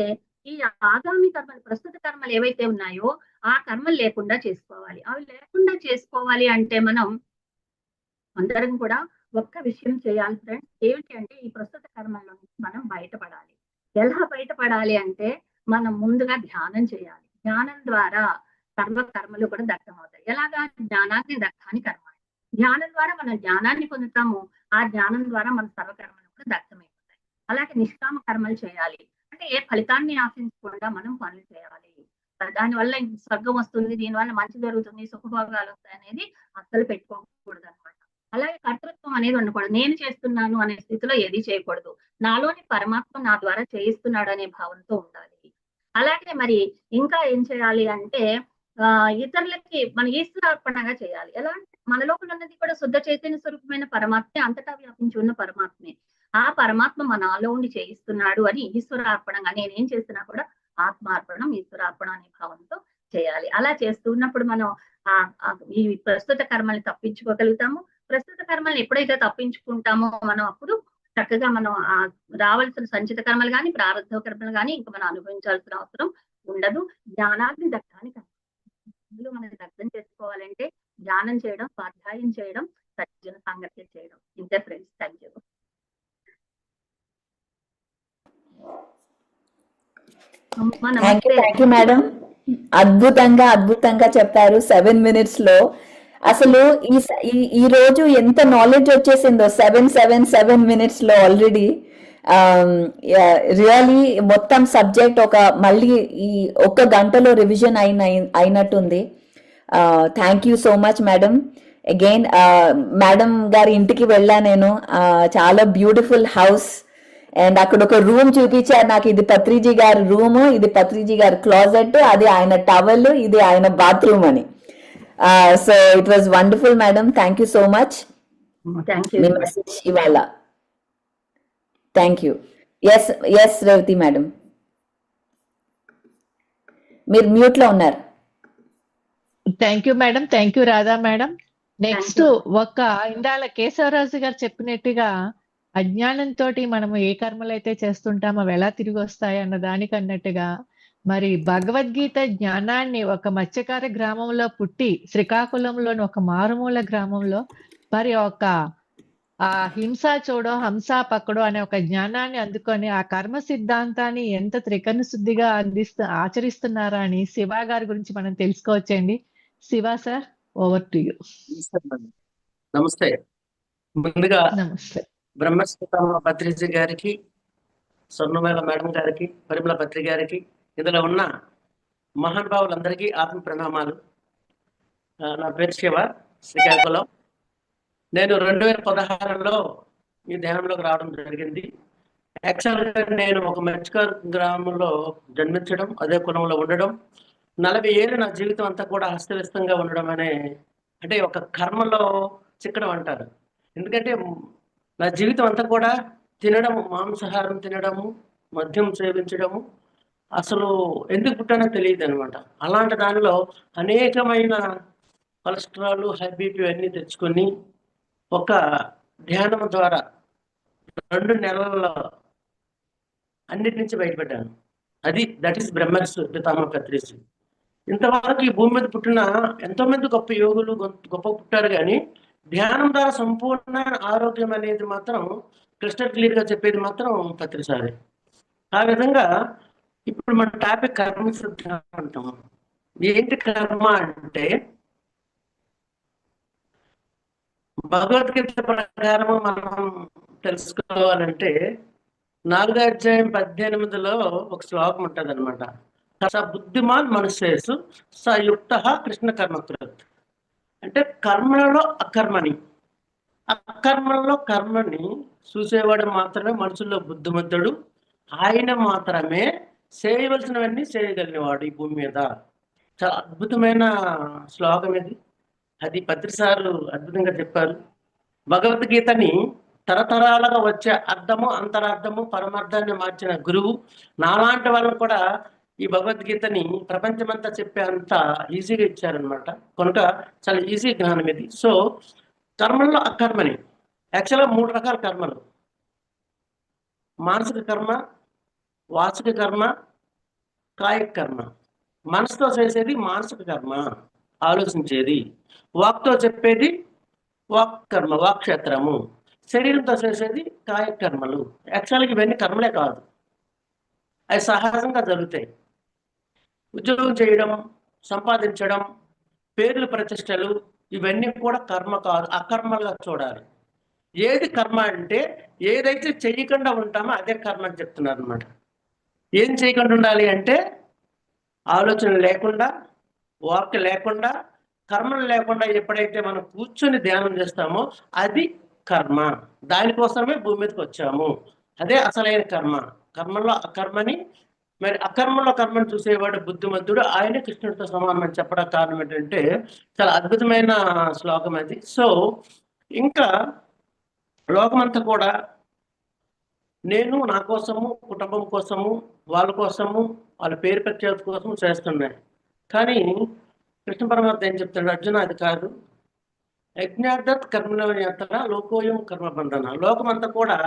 ఈ ఆగామి కర్మలు, ప్రస్తుత కర్మలు ఏవైతే ఉన్నాయో ఆ కర్మలు లేకుండా చేసుకోవాలి. అవి లేకుండా చేసుకోవాలి అంటే మనం అందరం కూడా ఒక్క విషయం చేయాలి ఫ్రెండ్స్. ఏమిటి అంటే ఈ ప్రస్తుత కర్మల్లో నుంచి మనం బయటపడాలి. ఎలా బయటపడాలి అంటే మనం ముందుగా ధ్యానం చేయాలి. ధ్యానం ద్వారా సర్వ కర్మలు కూడా దగ్ధం అవుతాయి. ఎలాగా? జ్ఞానాన్ని దగ్ధాన్ని కర్మ. ధ్యానం ద్వారా మనం జ్ఞానాన్ని పొందుతాము. ఆ జ్ఞానం ద్వారా మన సర్వకర్మలు కూడా దగ్ధమైపోతాయి. అలాగే నిష్కామ కర్మలు చేయాలి. అంటే ఏ ఫలితాన్ని ఆశించకుండా మనం పనులు చేయాలి. దానివల్ల స్వర్గం వస్తుంది, దీనివల్ల మంచి జరుగుతుంది, సుఖభోగాలు వస్తాయి అనేది అస్సలు పెట్టుకోకూడదు అనమాట. అలాగే కర్తృత్వం అనేది ఉండకూడదు. నేను చేస్తున్నాను అనే స్థితిలో ఏది చేయకూడదు. నాలోని పరమాత్మ నా ద్వారా చేయిస్తున్నాడు అనే భావంతో ఉండాలి. అలాగే మరి ఇంకా ఏం చేయాలి అంటే ఇతరులకి మన ఈశ్వరార్పణగా చేయాలి. ఎలా అంటే మన లోపల ఉన్నది కూడా శుద్ధ చైతన్య స్వరూపమైన పరమాత్మే, అంతటా వ్యాపించి ఉన్న పరమాత్మే. ఆ పరమాత్మ మనలో ఉండి చేయిస్తున్నాడు అని ఈశ్వరార్పణంగా నేనేం చేసినా కూడా ఆత్మార్పణం, ఈశ్వరార్పణ అనే భావంతో చేయాలి. అలా చేస్తున్నప్పుడు మనం ఈ ప్రస్తుత కర్మల్ని తప్పించుకోగలుగుతాము. ప్రస్తుత కర్మల్ని ఎప్పుడైతే తప్పించుకుంటామో మనం అప్పుడు చక్కగా మనం రావాల్సిన సంచిత కర్మలు కానీ, ప్రారంభ కర్మలు కానీ ఇంకా మనం అనుభవించాల్సిన అవసరం ఉండదు. జ్ఞానాన్ని దగ్ధానికి మనకి అర్థం చేసుకోవాలంటే ధ్యానం చేయడం, స్వాధ్యాయం చేయడం, సజ్జన సాంగత్యం చేయడం. ఇంతే friends. Thank you. Thank you madam. అద్భుతంగా చెప్పారు 7 minutes లో. అసలు ఈ రోజు ఎంత నాలెడ్జ్ వచ్చేసిందో 7 minutes లో ఆల్రెడీ. రియలీ మొత్తం సబ్జెక్ట్ మళ్ళీ ఈ 1 గంటలో రివిజన్ అయినట్టుంది. Thank you so much madam. Again madam గారి ఇంటికి వెళ్ళా నేను. చాలా బ్యూటిఫుల్ హౌస్. అండ్ అక్కడ ఒక రూమ్ చూపించారు నాకు. ఇది పత్రిజీ గారి రూమ్, ఇది పత్రిజీ గారి క్లాజెట్, అది ఆయన టవల్, ఇది ఆయన బాత్రూమ్ అని. So it was wonderful madam. Thank you so much. మీ మెసేజ్ ఇవాళ. Thank you. S Revathi madam, మీరు మ్యూట్ లో ఉన్నారు. Thank you madam. Thank you Radha madam. Next Indala Kesavaraju గారు చెప్పినట్టుగా అజ్ఞానంతో మనము ఏ కర్మలు అయితే చేస్తుంటామో అవి ఎలా తిరిగి వస్తాయి అన్న దానికి అన్నట్టుగా మరి భగవద్గీత జ్ఞానాన్ని ఒక మత్స్యకార గ్రామంలో పుట్టి శ్రీకాకుళంలోని ఒక మారుమూల గ్రామంలో మరి హింసా చూడో హంసా పక్కడో అనే ఒక జ్ఞానాన్ని అందుకొని ఆ కర్మ సిద్ధాంతాన్ని ఎంత త్రికరణ శుద్ధిగా ఆచరిస్తున్నారా అని శివ గారి గురించి మనం తెలుసుకోవచ్చండి. Shiva sir, over to you. నమస్తే. ముందుగా నమస్తే. బ్రహ్మశ్రీ పత్రిజీ గారికి, స్వర్ణమేళ మేడం గారికి, పరిమళ పత్రి గారికి, ఇందులో ఉన్న మహానుభావులందరికీ ఆత్మ ప్రణామాలు. నా పేరు శివ, శ్రీకాకుళం. నేను 2016లో ఈ ధ్యానంలోకి రావడం జరిగింది. యాక్చువల్గా నేను ఒక మత్స్యకార గ్రామంలో జన్మించడం, అదే కులంలో ఉండడం, 40 ఏళ్ళు నా జీవితం అంతా కూడా అస్తవ్యస్తంగా ఉండడం అంటే ఒక కర్మలో చిక్కడం అంటారు. ఎందుకంటే నా జీవితం అంతా కూడా తినడము, మాంసాహారం తినడము, మద్యం సేవించడము, అసలు ఎందుకు పుట్టానో తెలియదు అనమాట. అలాంటి దానిలో అనేకమైన కొలెస్ట్రాల్, హై బీపీ అన్నీ తెచ్చుకొని ఒక ధ్యానం ద్వారా 2 నెలల్లో అన్నిటి నుంచి బయటపడ్డాను. దట్ ఈస్ బ్రహ్మర్షి పితామహ పత్రిజీ. ఇంతవరకు ఈ భూమి మీద పుట్టిన ఎంతో మంది గొప్ప యోగులు గొప్ప పుట్టారు, కానీ ధ్యానం ద్వారా సంపూర్ణ ఆరోగ్యం అనేది మాత్రం క్రిస్టల్ క్లియర్ గా చెప్పేది మాత్రం పత్రిసారి. ఆ విధంగా ఇప్పుడు మన టాపిక్ కర్మ సిద్ధాంతం. ఏంటి కర్మ అంటే భగవద్గీత ప్రకారం మనం తెలుసుకోవాలంటే 4వ అధ్యాయం 18లో ఒక శ్లోకం ఉంటుంది అనమాట. స బుద్ధిమాన్ మనుష్యేషు సయుక్త కృష్ణ కర్మకృత్. అంటే కర్మలలో అకర్మలలో కర్మని చూసేవాడు మాత్రమే మనుషుల్లో బుద్ధిమంతుడు. ఆయన మాత్రమే చేయవలసినవన్నీ చేయగలిగినవాడు ఈ భూమి మీద. చాలా అద్భుతమైన శ్లోకం ఇది. అది పత్రి సారు అద్భుతంగా చెప్పారు. భగవద్గీతని తరతరాలుగా వచ్చే అర్థము, అంతరార్థము, పరమార్థాన్ని మార్చిన గురువు నాలాంటి వాళ్ళని కూడా ఈ భగవద్గీతని ప్రపంచమంతా చెప్పే అంత ఈజీగా ఇచ్చారనమాట. కనుక చాలా ఈజీ జ్ఞానం ఇది. సో కర్మల్లో అకర్మని యాక్చువల్గా 3 రకాల కర్మలు: మానసిక కర్మ, వాచిక కర్మ, కాయిక కర్మ. మనసుతో చేసేది మానసిక కర్మ, ఆలోచించేది. వాక్తో చెప్పేది వాక్ కర్మ, వాక్క్షేత్రము. శరీరంతో చేసేది కాయ కర్మలు. యాక్చువల్గా ఇవన్నీ కర్మలే కాదు, అవి సహజంగా జరుగుతాయి. ఉద్యోగం చేయడం, సంపాదించడం, పేర్లు ప్రతిష్టలు, ఇవన్నీ కూడా కర్మ కాదు, అకర్మలుగా చూడాలి. ఏది కర్మ అంటే ఏదైతే చేయకుండా ఉంటామో అదే కర్మ అని చెప్తున్నారు అనమాట. ఏం చేయకుండా ఉండాలి అంటే ఆలోచన లేకుండా, వాక్ లేకుండా, కర్మలు లేకుండా ఎప్పుడైతే మనం కూర్చొని ధ్యానం చేస్తామో అది కర్మ. దానికోసమే భూమి మీదకి వచ్చాము. అదే అసలైన కర్మ. కర్మలో అకర్మని, మరి అకర్మలో కర్మను చూసేవాడు బుద్ధిమంతుడు, ఆయనే కృష్ణుడితో సమానం అని చెప్పడం కారణం ఏంటంటే చాలా అద్భుతమైన శ్లోకం అది. సో ఇంకా లోకమంతా కూడా నేను నా కోసము, కుటుంబం కోసము, వాళ్ళ కోసము, వాళ్ళ పేరు ప్రఖ్యాతి కోసం చేస్తున్నాయి. కానీ కృష్ణ పరమాత్మ ఏం చెప్తాడు, అర్జున అది కాదు. యజ్ఞార్థత్ కర్మలో యాత్ర లోకోయం కర్మ బంధన. లోకమంతా కూడా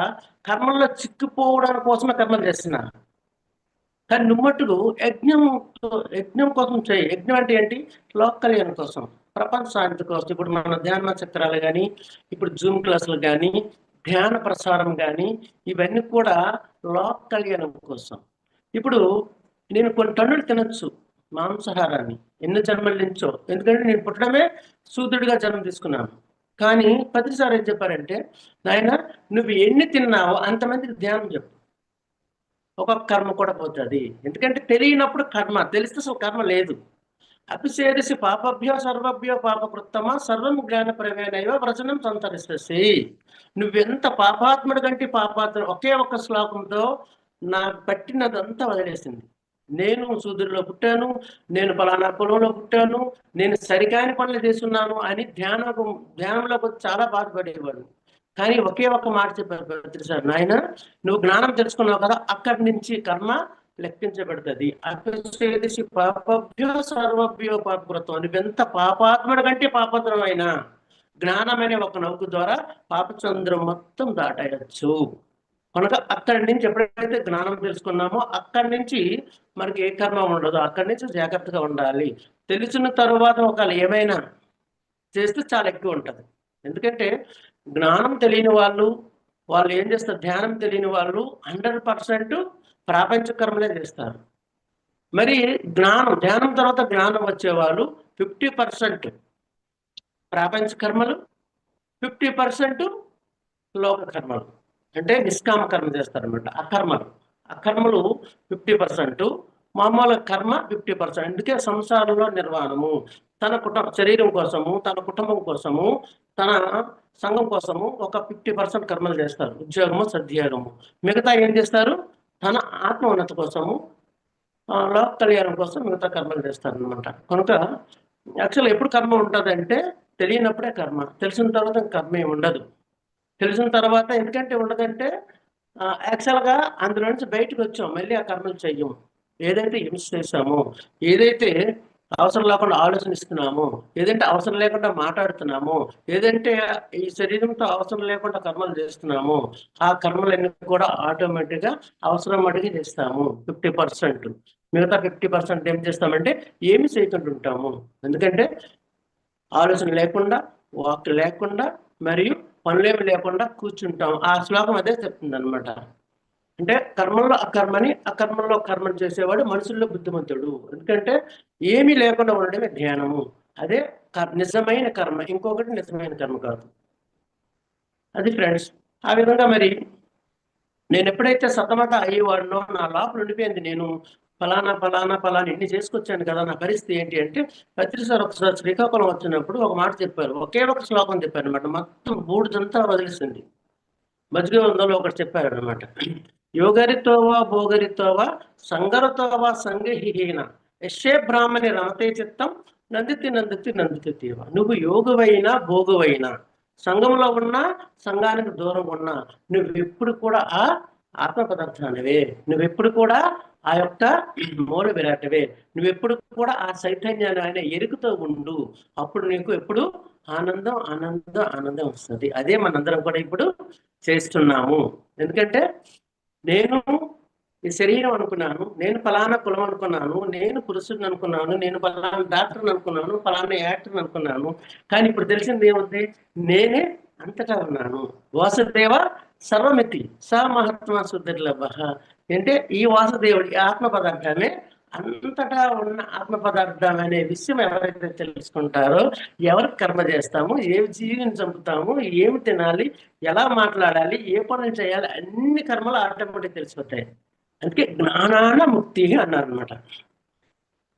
కర్మల్లో చిక్కుపోవడానికి కోసమే కర్మలు చేస్తున్నారు. కానీ నుమ్మట్టుకు యజ్ఞం కోసం చేయి. యజ్ఞం అంటే ఏంటి? లోక కళ్యాణం కోసం, ప్రపంచ శాంతి కోసం. ఇప్పుడు మన ధ్యాన చక్రాలు కానీ, ఇప్పుడు జూమ్ క్లాసులు కానీ, ధ్యాన ప్రసారం కానీ, ఇవన్నీ కూడా లోక కళ్యాణం కోసం. ఇప్పుడు నేను కొన్ని టన్నులు తినచ్చు మాంసాహారాన్ని, ఎన్ని జన్మల నుంచో. ఎందుకంటే నేను పుట్టడమే శూద్రుడిగా జన్మ తీసుకున్నాను. కానీ పత్రిసారి ఏం చెప్పారంటే, నాయన నువ్వు ఎన్ని తిన్నావో అంతమందికి ధ్యానం చెప్పు, ఒక్కొక్క కర్మ కూడా పోతుంది. ఎందుకంటే తెలియనప్పుడు కర్మ, తెలిస్తే అసలు కర్మ లేదు. అపిసేదసి పాపభ్యో సర్వభ్యో పాపకృత్తమా సర్వం జ్ఞాన ప్రవేణయో వ్రజనం సంతరిస్తసి. నువ్వెంత పాపాత్ముడు కంటే పాపాత్ముడు. ఒకే ఒక్క శ్లోకంతో నా పట్టినదంతా వదిలేసింది. నేను సూదుల్లో పుట్టాను, నేను పలానా పొలంలో పుట్టాను, నేను సరికాని పనులు చేస్తున్నాను అని ధ్యానంలోకి చాలా బాధపడేవాడు. కానీ ఒకే ఒక్క మాట చెప్పారు పత్రిసారి, నాయన నువ్వు జ్ఞానం తెలుసుకున్నావు కదా, అక్కడి నుంచి కర్మ లెక్కించబడుతుంది. అపేదసి పాపభ్యో సర్వభ్యో పాపకృతం. నువ్వెంత పాపాత్ముడు కంటే పాపత్రం అయినా జ్ఞానమనే ఒక నౌక ద్వారా పాపచంద్రం మొత్తం దాటేయచ్చు. కనుక అక్కడి నుంచి ఎప్పుడైతే జ్ఞానం తెలుసుకున్నామో అక్కడి నుంచి మనకి ఏ కర్మ ఉండదు. అక్కడి నుంచి జాగ్రత్తగా ఉండాలి. తెలిసిన తర్వాత ఒకవేళ ఏమైనా చేస్తే చాలా ఎక్కువ ఉంటుంది. ఎందుకంటే జ్ఞానం తెలియని వాళ్ళు ఏం చేస్తారు, ధ్యానం తెలియని వాళ్ళు 100% ప్రాపంచిక కర్మలే చేస్తారు. మరి ధ్యానం తర్వాత జ్ఞానం వచ్చేవాళ్ళు 50% ప్రాపంచిక కర్మలు, 50% లోక కర్మలు, అంటే నిష్కామ కర్మ చేస్తారనమాట. అకర్మలు 50%, మామూలు కర్మ 50%. అందుకే సంసారంలో నిర్వాణము, తన శరీరం కోసము, తన కుటుంబం కోసము, తన సంఘం కోసము ఒక 50% కర్మలు చేస్తారు, ఉద్యోగము, సద్యోగము. మిగతా ఏం చేస్తారు? తన ఆత్మ ఉన్నత కోసము, లోక కళ్యాణం కోసం మిగతా కర్మలు చేస్తారు అనమాట. కనుక యాక్చువల్ ఎప్పుడు కర్మ ఉంటుంది అంటే తెలియనప్పుడే కర్మ, తెలిసిన తర్వాత కర్మ ఏమి ఉండదు. తెలిసిన తర్వాత ఎందుకంటే ఉండదంటే యాక్చువల్గా అందులో నుంచి బయటకు వచ్చాం, మళ్ళీ ఆ కర్మలు చెయ్యము. ఏదైతే హింస చేసామో, ఏదైతే అవసరం లేకుండా ఆలోచనిస్తున్నామో, ఏదంటే అవసరం లేకుండా మాట్లాడుతున్నామో, ఏదంటే ఈ శరీరంతో అవసరం లేకుండా కర్మలు చేస్తున్నామో, ఆ కర్మలన్నీ కూడా ఆటోమేటిక్గా అవసరం అడిగి చేస్తాము 50%. మిగతా 50% ఏం చేస్తామంటే ఏమి చేయకుండా ఉంటాము. ఎందుకంటే ఆలోచన లేకుండా, వాక్ లేకుండా, మరియు పనులేమి లేకుండా కూర్చుంటాం. ఆ శ్లోకం అదే చెప్తుంది అనమాట. అంటే కర్మల్లో అకర్మని, అకర్మంలో కర్మను చేసేవాడు మనుషుల్లో బుద్ధిమంతుడు. ఎందుకంటే ఏమీ లేకుండా ఉండడమే ధ్యానము. అదే నిజమైన కర్మ, ఇంకొకటి నిజమైన కర్మ కాదు. అది ఫ్రెండ్స్. ఆ విధంగా మరి నేను ఎప్పుడైతే సతమత అయ్యేవాడినో నా లోపల ఉండిపోయింది, నేను ఫలానా ఇన్ని చేసుకొచ్చాను కదా, నా పరిస్థితి ఏంటి అంటే పత్రిసారి ఒకసారి శ్రీకాకుళం వచ్చినప్పుడు ఒక మాట చెప్పారు, ఒకే ఒక శ్లోకం చెప్పారు అనమాట. మొత్తం బూడిదంతా వదిలేసింది. మజ్జిగ వందలో ఒకటి చెప్పారు అనమాట. యోగరితోవా భోగరితోవా సంగరతోవా సంగహిహీన యశే బ్రాహ్మణి రమతే చిత్తం నందితి నందితి నందితి తీవ. నువ్వు యోగువైనా భోగువైనా, సంఘంలో ఉన్నా సంఘానికి దూరం ఉన్నా, నువ్వెప్పుడు కూడా ఆ ఆత్మ పదార్థానివే, నువ్వెప్పుడు కూడా ఆ యొక్క మూల విరాటవే, నువ్వెప్పుడు కూడా ఆ చైతన్యాన్ని ఆయన ఎరుకుతూ ఉండు. అప్పుడు నీకు ఎప్పుడు ఆనందం ఆనందం ఆనందం వస్తుంది. అదే మనందరం కూడా ఇప్పుడు చేస్తున్నాము. ఎందుకంటే నేను ఈ శరీరం అనుకున్నాను, నేను ఫలానా కులం అనుకున్నాను, నేను పురుషుడిని అనుకున్నాను, నేను ఫలానా డాక్టర్ని అనుకున్నాను, ఫలానా యాక్టర్ని అనుకున్నాను. కానీ ఇప్పుడు తెలిసింది ఏముంది? నేనే అంతటా ఉన్నాను. వాసుదేవ సర్వమితి స మహాత్మా సుదర్లభ. అంటే ఈ వాసుదేవుడి ఆత్మ పదార్థాన్ని అంతటా ఉన్న ఆత్మ పదార్థం అనే విషయం ఎవరైతే తెలుసుకుంటారో, ఎవరికి కర్మ చేస్తాము, ఏ జీవిని చంపుతాము, ఏమి తినాలి, ఎలా మాట్లాడాలి, ఏ పనులు చేయాలి, అన్ని కర్మలు ఆటోమేటిక్ తెలిసిపోతాయి. అందుకే జ్ఞానాన ముక్తి అన్నారు అనమాట.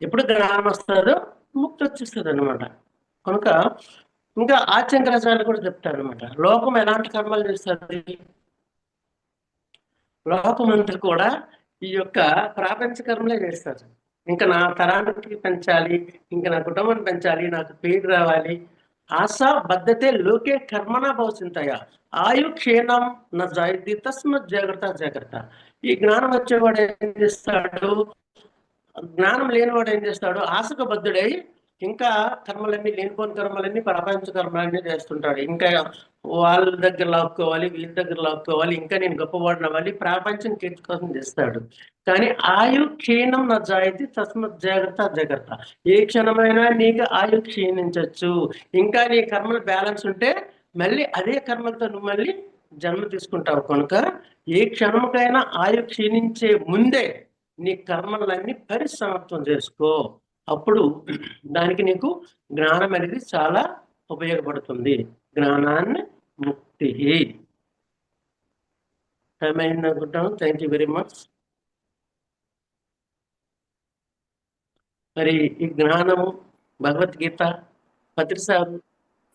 ఎప్పుడు జ్ఞానం వస్తుందో ముక్తి వచ్చేస్తుంది అనమాట. కనుక ఇంకా ఆచంకరాచార్యులు కూడా చెప్తారు అనమాట, లోకం ఎలాంటి కర్మలు చేస్తుంది? లోకమంతా కూడా ఈ యొక్క ప్రాపంచ కర్మలే చేస్తారు. ఇంకా నా తరానికి పెంచాలి, ఇంకా నా కుటుంబాన్ని పెంచాలి, నాకు పేరు రావాలి, ఆశ బద్ధతే లోకే కర్మణ భవసింతయ ఆయు క్షీణం నా జాయితీ తస్మత్ జాగ్రత్త జాగ్రత్త. ఈ జ్ఞానం వచ్చేవాడు ఏం చేస్తాడు? జ్ఞానం లేనివాడు ఏం చేస్తాడు? ఆశకు బద్ధుడై ఇంకా కర్మలన్నీ, లేనిపోని కర్మలన్నీ, ప్రపంచ కర్మలన్నీ చేస్తుంటాడు. ఇంకా వాళ్ళ దగ్గర లాక్కోవాలి, వీళ్ళ దగ్గర లాక్కోవాలి, ఇంకా నేను గొప్పవాడిని అవ్వాలి, ప్రపంచం కీర్తి కోసం చేస్తాడు. కానీ ఆయు క్షీణం నా జాయితీ తస్మత్ జాగ్రత్త జాగ్రత్త. ఏ క్షణమైనా నీకు ఆయు క్షీణించవచ్చు. ఇంకా నీ కర్మలు బ్యాలెన్స్ ఉంటే మళ్ళీ అదే కర్మలతో నువ్వు మళ్ళీ జన్మ తీసుకుంటావు. కనుక ఏ క్షణంకైనా ఆయు క్షీణించే ముందే నీ కర్మలన్నీ పరిసమాప్తం చేసుకో. అప్పుడు దానికి నీకు జ్ఞానం అనేది చాలా ఉపయోగపడుతుంది. జ్ఞానాన్ని ముక్తి. టైం అయింది అనుకుంటాను. Thank you very much. మరి ఈ జ్ఞానము భగవద్గీత పత్రిసారు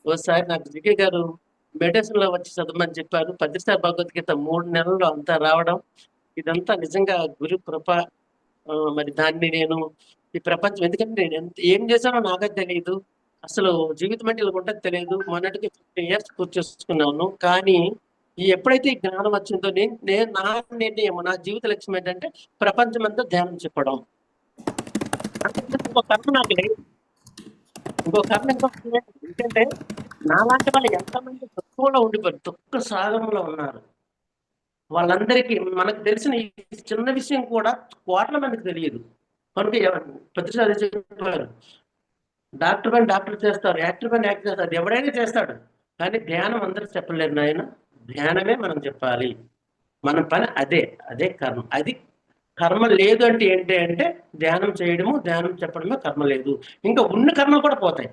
ఓసారి నాకు జికే గారు మెడిటేషన్ లో వచ్చి చదవమని చెప్పారు. పత్రిసారి భగవద్గీత 3 నెలల్లో అంతా రావడం, ఇదంతా నిజంగా గురు కృప. మరి దాన్ని నేను ఈ ప్రపంచం, ఎందుకంటే నేను ఏం చేశానో నాకే తెలియదు, అసలు జీవితం అంటే ఇలా ఉంటుంది తెలియదు. మొన్నటికి 15 years పూర్తి చేసుకున్నాను. కానీ ఎప్పుడైతే ఈ జ్ఞానం వచ్చిందో నేను నా నిర్ణయం, నా జీవిత లక్ష్యం ఏంటంటే ప్రపంచం అంతా ధ్యానం చెప్పడం. ఇంకో కర్మ నాకు లేదు, ఇంకో కర్మ ఎందుకంటే నాలాంటి వాళ్ళు ఎంతమంది తక్కువలో ఉండిపోయారు, దుఃఖ సాగరంలో ఉన్నారు. వాళ్ళందరికీ మనకు తెలిసిన ఈ చిన్న విషయం కూడా కోట్ల మందికి తెలియదు. కనుక ప్రతిసారి చెప్పారు, డాక్టర్ పని డాక్టర్ చేస్తారు, యాక్టర్ పని యాక్టర్ చేస్తారు, ఎవడైనా చేస్తాడు. కానీ ధ్యానం అందరూ చెప్పలేరు నాయన. ధ్యానమే మనం చెప్పాలి. మన పని అదే కర్మ. అది కర్మ లేదు అంటే ఏంటి అంటే ధ్యానం చేయడము, ధ్యానం చెప్పడమే కర్మ లేదు. ఇంకా ఉన్న కర్మలు కూడా పోతాయి,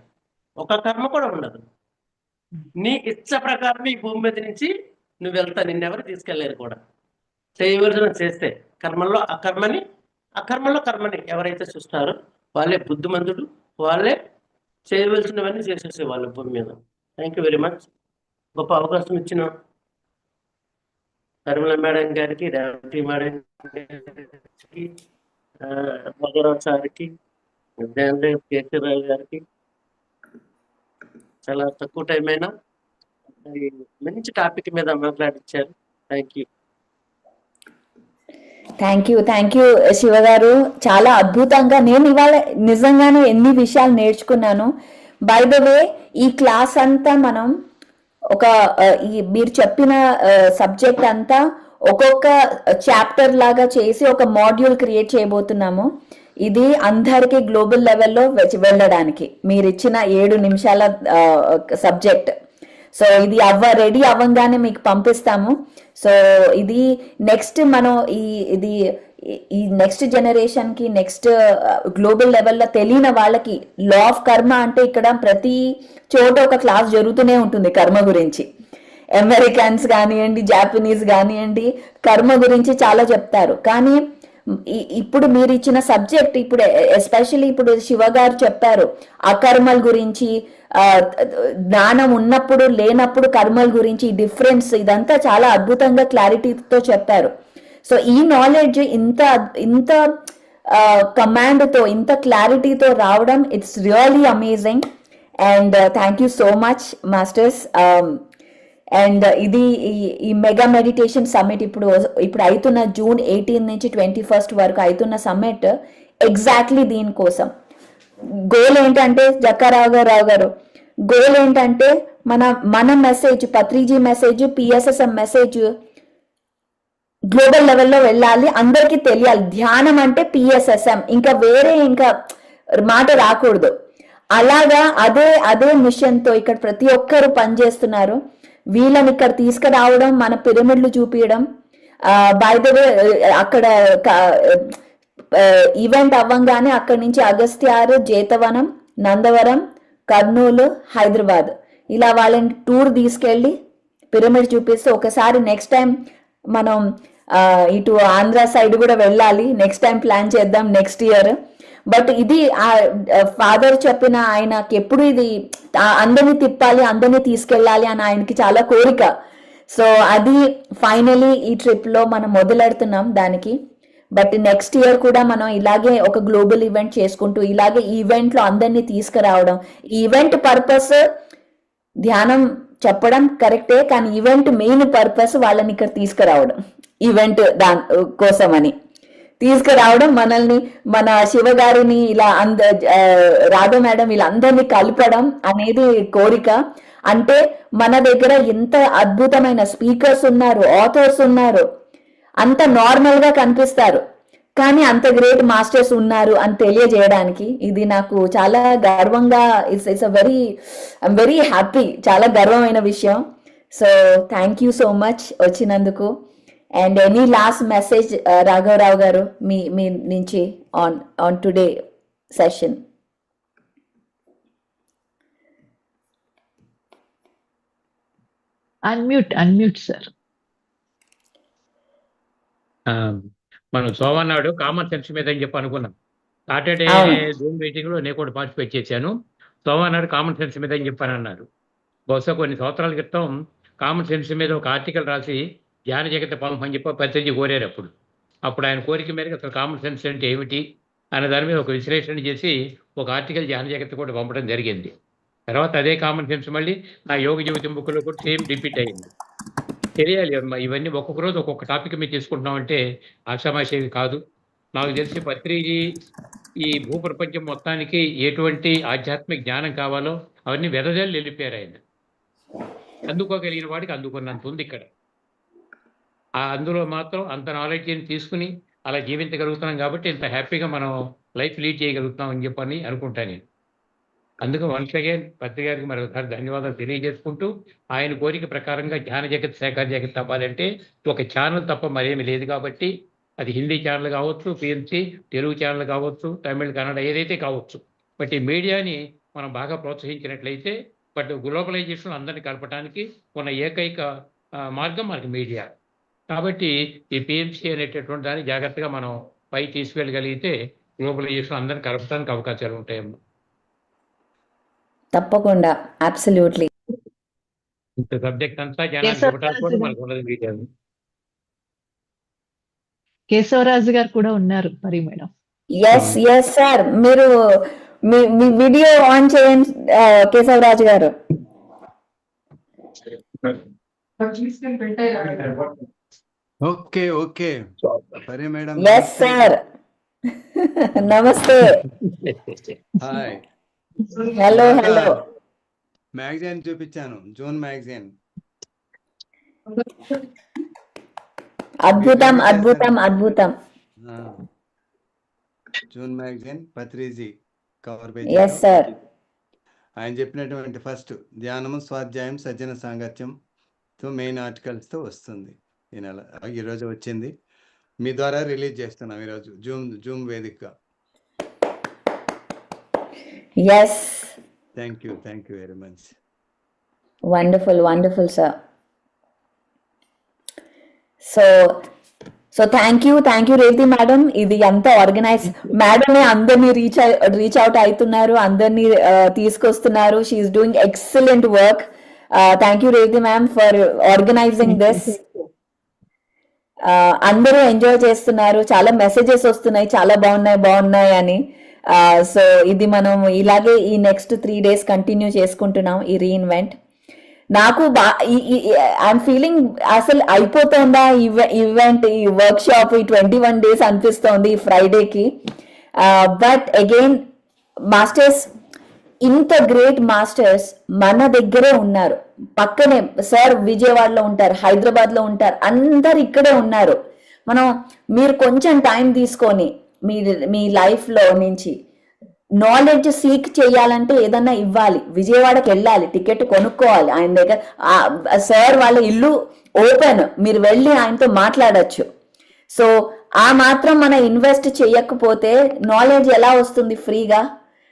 ఒక కర్మ కూడా ఉండదు. నీ ఇచ్చ ప్రకారం ఈ భూమి మీద నుంచి నువ్వు వెళ్తా, నిన్నెవరు తీసుకెళ్ళలేరు కూడా. చేయవలసిన చేస్తే కర్మల్లో అకర్మలో కర్మని ఎవరైతే చూస్తారో వాళ్ళే బుద్ధిమంతుడు, వాళ్ళే చేయవలసినవన్నీ చేసేసే వాళ్ళు భూమి మీద. Thank you very much. గొప్ప అవకాశం ఇచ్చిన పరిమళ మేడం గారికి, రేవతి మేడం గారికి, భగవరావు సార్కి, కేశవరావు గారికి, చాలా తక్కువ టైం అయినా మంచి టాపిక్ మీద మాట్లాడించారు. థ్యాంక్ యూ శివ గారు. చాలా అద్భుతంగా, నేను ఇవాళ నిజంగానే ఎన్ని విషయాలు నేర్చుకున్నాను. బై ద వే, ఈ క్లాస్ అంతా మనం మీరు చెప్పిన సబ్జెక్ట్ అంతా ఒక్కొక్క చాప్టర్ లాగా చేసి ఒక మాడ్యూల్ క్రియేట్ చేయబోతున్నాము. ఇది అందరికి గ్లోబల్ లెవెల్లో వెళ్ళడానికి మీరు ఇచ్చిన 7 నిమిషాల సబ్జెక్ట్. సో ఇది రెడీ అవ్వంగానే మీకు పంపిస్తాము. సో ఇది నెక్స్ట్ మనం ఈ నెక్స్ట్ జనరేషన్ కి, నెక్స్ట్ గ్లోబల్ లెవెల్లో తెలియని వాళ్ళకి లా ఆఫ్ కర్మ అంటే ఇక్కడ ప్రతి చోట ఒక క్లాస్ జరుగుతూనే ఉంటుంది కర్మ గురించి. అమెరికన్స్ కానివ్వండి, జాపనీస్ కానివ్వండి, కర్మ గురించి చాలా చెప్తారు. కానీ ఇప్పుడు మీరు ఇచ్చిన సబ్జెక్ట్, ఇప్పుడు ఎస్పెషల్లీ ఇప్పుడు శివ గారు చెప్పారు అకర్మల గురించి, జ్ఞానం ఉన్నప్పుడు లేనప్పుడు కర్మల గురించి డిఫరెన్స్, ఇదంతా చాలా అద్భుతంగా క్లారిటీతో చెప్పారు. సో ఈ నాలెడ్జ్ ఇంత కమాండ్తో, ఇంత క్లారిటీతో రావడం, it's really amazing. And thank you so much masters. And ఇది ఈ మెగా మెడిటేషన్ సమ్మిట్ ఇప్పుడు అవుతున్న June 18 నుంచి 21 వరకు అవుతున్న సమ్మిట్ ఎగ్జాక్ట్లీ దీనికోసం. గోల్ ఏంటంటే జక్కారావు గారు, గోల్ ఏంటంటే మన message, Patriji message, PSSM message global లెవెల్లో వెళ్ళాలి, అందరికీ తెలియాలి. ధ్యానం అంటే PSSM, ఇంకా వేరే ఇంకా మాట రాకూడదు. అలాగా అదే మిషన్తో ఇక్కడ ప్రతి ఒక్కరు పనిచేస్తున్నారు. వీళ్ళని ఇక్కడ తీసుకురావడం, మన పిరమిడ్లు చూపించడం. బై ద వే అక్కడ ఈవెంట్ అవ్వంగానే అక్కడి నుంచి అగస్త్యార్, జేతవనం, నందవరం, కర్నూలు, హైదరాబాద్ ఇలా వాళ్ళని టూర్ తీసుకెళ్ళి పిరమిడ్ చూపిస్తే, ఒకసారి నెక్స్ట్ టైం మనం ఇటు ఆంధ్ర సైడ్ కూడా వెళ్ళాలి. నెక్స్ట్ టైం ప్లాన్ చేద్దాం నెక్స్ట్ ఇయర్. బట్ ఇది ఫాదర్ చెప్పిన, ఆయనకి ఎప్పుడు ఇది అందరినీ తిప్పాలి, అందరినీ తీసుకెళ్ళాలి అని ఆయనకి చాలా కోరిక. సో అది ఫైనలీ ఈ ట్రిప్లో మనం మొదలెడుతున్నాం దానికి. బట్ నెక్స్ట్ ఇయర్ కూడా మనం ఇలాగే ఒక గ్లోబల్ ఈవెంట్ చేసుకుంటూ ఇలాగే ఈవెంట్లో అందరినీ తీసుకురావడం. ఈ ఈవెంట్ పర్పస్ ధ్యానం చెప్పడం కరెక్టే, కానీ ఈవెంట్ మెయిన్ పర్పస్ వాళ్ళని ఇక్కడ తీసుకురావడం, ఈవెంట్ కోసమని తీసుకురావడం, మనల్ని, మన శివగారిని, ఇలా రాధా మేడం వీళ్ళందరినీ కలపడం అనేది కోరిక. అంటే మన దగ్గర ఎంత అద్భుతమైన స్పీకర్స్ ఉన్నారు, ఆథర్స్ ఉన్నారు, అంత నార్మల్ గా కనిపిస్తారు, కానీ అంత గ్రేట్ మాస్టర్స్ ఉన్నారు అని తెలియజేయడానికి ఇది నాకు చాలా గర్వంగా, ఇట్స్ ఐఎమ్ వెరీ హ్యాపీ, చాలా గర్వమైన విషయం. So thank you so much వచ్చినందుకు. అండ్ ఎనీ లాస్ట్ మెసేజ్ రాఘవరావు గారు మీ నుంచి on today session? Unmute sir. మనం సోమవారం కామన్ సెన్స్ మీద అని చెప్పి అనుకున్నాం. సాటర్డే జూమ్ మీటింగ్ లో నేను కూడా పార్టిసిపేట్ చేశాను. సోమవారం కామన్ సెన్స్ మీద అని చెప్పని అన్నారు. బహుశా కొన్ని సంవత్సరాల క్రితం కామన్ సెన్స్ మీద ఒక ఆర్టికల్ రాసి ధ్యాన జగత్ పంపని చెప్పి పత్రిజీ కోరారు. అప్పుడు ఆయన కోరిక మేరకు అసలు కామన్ సెన్స్ అంటే ఏమిటి అనే దాని మీద ఒక విశ్లేషణ చేసి ఒక ఆర్టికల్ ధ్యాన జగత్ కూడా పంపడం జరిగింది. తర్వాత అదే కామన్ సెన్స్ మళ్ళీ నా యోగ జీవితం బుక్లో కూడా సేమ్ రిపీట్ అయింది. తెలియాలి ఇవన్నీ ఒక్కొక్క రోజు ఒక్కొక్క టాపిక్ మీద తీసుకుంటున్నామంటే ఆషామాషేవి కాదు. నాకు తెలిసి పత్రిజీ ఈ భూప్రపంచం మొత్తానికి ఎటువంటి ఆధ్యాత్మిక జ్ఞానం కావాలో అవన్నీ వెదజల్లి వెళ్ళిపోయారు ఆయన. అందుకోగలిగిన వాడికి అందుకున్నంత ఉంది ఇక్కడ. అందులో మాత్రం అంత నాలెడ్జ్ని తీసుకుని అలా జీవించగలుగుతున్నాం కాబట్టి ఇంత హ్యాపీగా మనం లైఫ్ లీడ్ చేయగలుగుతాం అని చెప్పని అనుకుంటాను నేను. అందుకు వన్స్ అగైన్ పత్రి గారికి మరొకసారి ధన్యవాదాలు తెలియజేసుకుంటూ, ఆయన కోరిక ప్రకారంగా ధ్యాన జగత్, శేఖర్ జగత్ అవ్వాలంటే ఒక ఛానల్ తప్ప మరేమి లేదు కాబట్టి, అది హిందీ ఛానల్ కావచ్చు, PMC తెలుగు ఛానల్ కావచ్చు, తమిళ్, కన్నడ ఏదైతే కావచ్చు. బట్ ఈ మీడియాని మనం బాగా ప్రోత్సహించినట్లయితే, బట్ గ్లోబలైజేషన్ అందరినీ కలపడానికి ఉన్న ఏకైక మార్గం మనకి మీడియా. కాబట్టి ఈ PMC అనేటటువంటి దాన్ని జాగ్రత్తగా మనం పై తీసుకెళ్ళగలిగితే గ్లోబలైజేషన్ అందరినీ కలపడానికి అవకాశాలు ఉంటాయమ్మా. తప్పకుండా, అబ్సల్యూట్లీ. ఇంత సబ్జెక్ట్ అంతా జనాలు చెప్పడానికి కూడా మనకు ఉన్నది మీడియా. కేశవరాజు గారు కూడా ఉన్నారు మరి మేడం. ఎస్ సార్, మీరు మీ వీడియో ఆన్ చేయండి కేశవరాజు గారు. ఓకే సరే మేడం. ఎస్ సార్, నమస్తే. హాయ్. హలో. మ్యాగజైన్ చూపించాను, జూన్ మ్యాగజైన్. అద్భుతం. June magazine Patriji cover page. Yes sir. ఆయన చెప్పినటువంటి ఫస్ట్ ధ్యానము, స్వాధ్యాయం, సజ్జన సాంగత్యంతో మెయిన్ ఆర్టికల్స్తో వస్తుంది ఈ నెల. ఈరోజు వచ్చింది, మీ ద్వారా రిలీజ్ చేస్తున్నాం ఈరోజు జూమ్ వేదికగా. Yes, thank you very much. Wonderful sir. So thank you Revathi madam. ఇది అంతా ఆర్గనైజ్ మేడమే అందరినీ రీచ్ అవుట్ అవుతున్నారు, అందరినీ తీసుకొస్తున్నారు. She is doing excellent work. Thank you Revathi ma'am for organizing this. అందరూ ఎంజాయ్ చేస్తున్నారు, చాలా మెసేజెస్ వస్తున్నాయి, చాలా బాగున్నాయి అని. సో ఇది మనం ఇలాగే ఈ నెక్స్ట్ 3 days కంటిన్యూ చేసుకుంటున్నాం ఈ రీఇన్వెంట్. నాకు ఐఎమ్ ఫీలింగ్ అసలు అయిపోతుందా ఈవెంట్, ఈ వర్క్ షాప్, ఈ 21 days అనిపిస్తోంది ఈ ఫ్రైడేకి. బట్ అగైన్ మాస్టర్స్, ఇంత గ్రేట్ మాస్టర్స్ మన దగ్గరే ఉన్నారు, పక్కనే. సార్ విజయవాడలో ఉంటారు, హైదరాబాద్లో ఉంటారు, అందరు ఇక్కడే ఉన్నారు. మీరు కొంచెం టైం తీసుకొని మీ లైఫ్లో నుంచి నాలెడ్జ్ సీక్ చేయాలంటే ఏదన్నా ఇవ్వాలి, విజయవాడకి వెళ్ళాలి, టికెట్ కొనుక్కోవాలి ఆయన దగ్గర. సార్ వాళ్ళ ఇల్లు ఓపెన్, మీరు వెళ్ళి ఆయనతో మాట్లాడచ్చు. సో ఆ మాత్రం మనం ఇన్వెస్ట్ చేయకపోతే నాలెడ్జ్ ఎలా వస్తుంది ఫ్రీగా?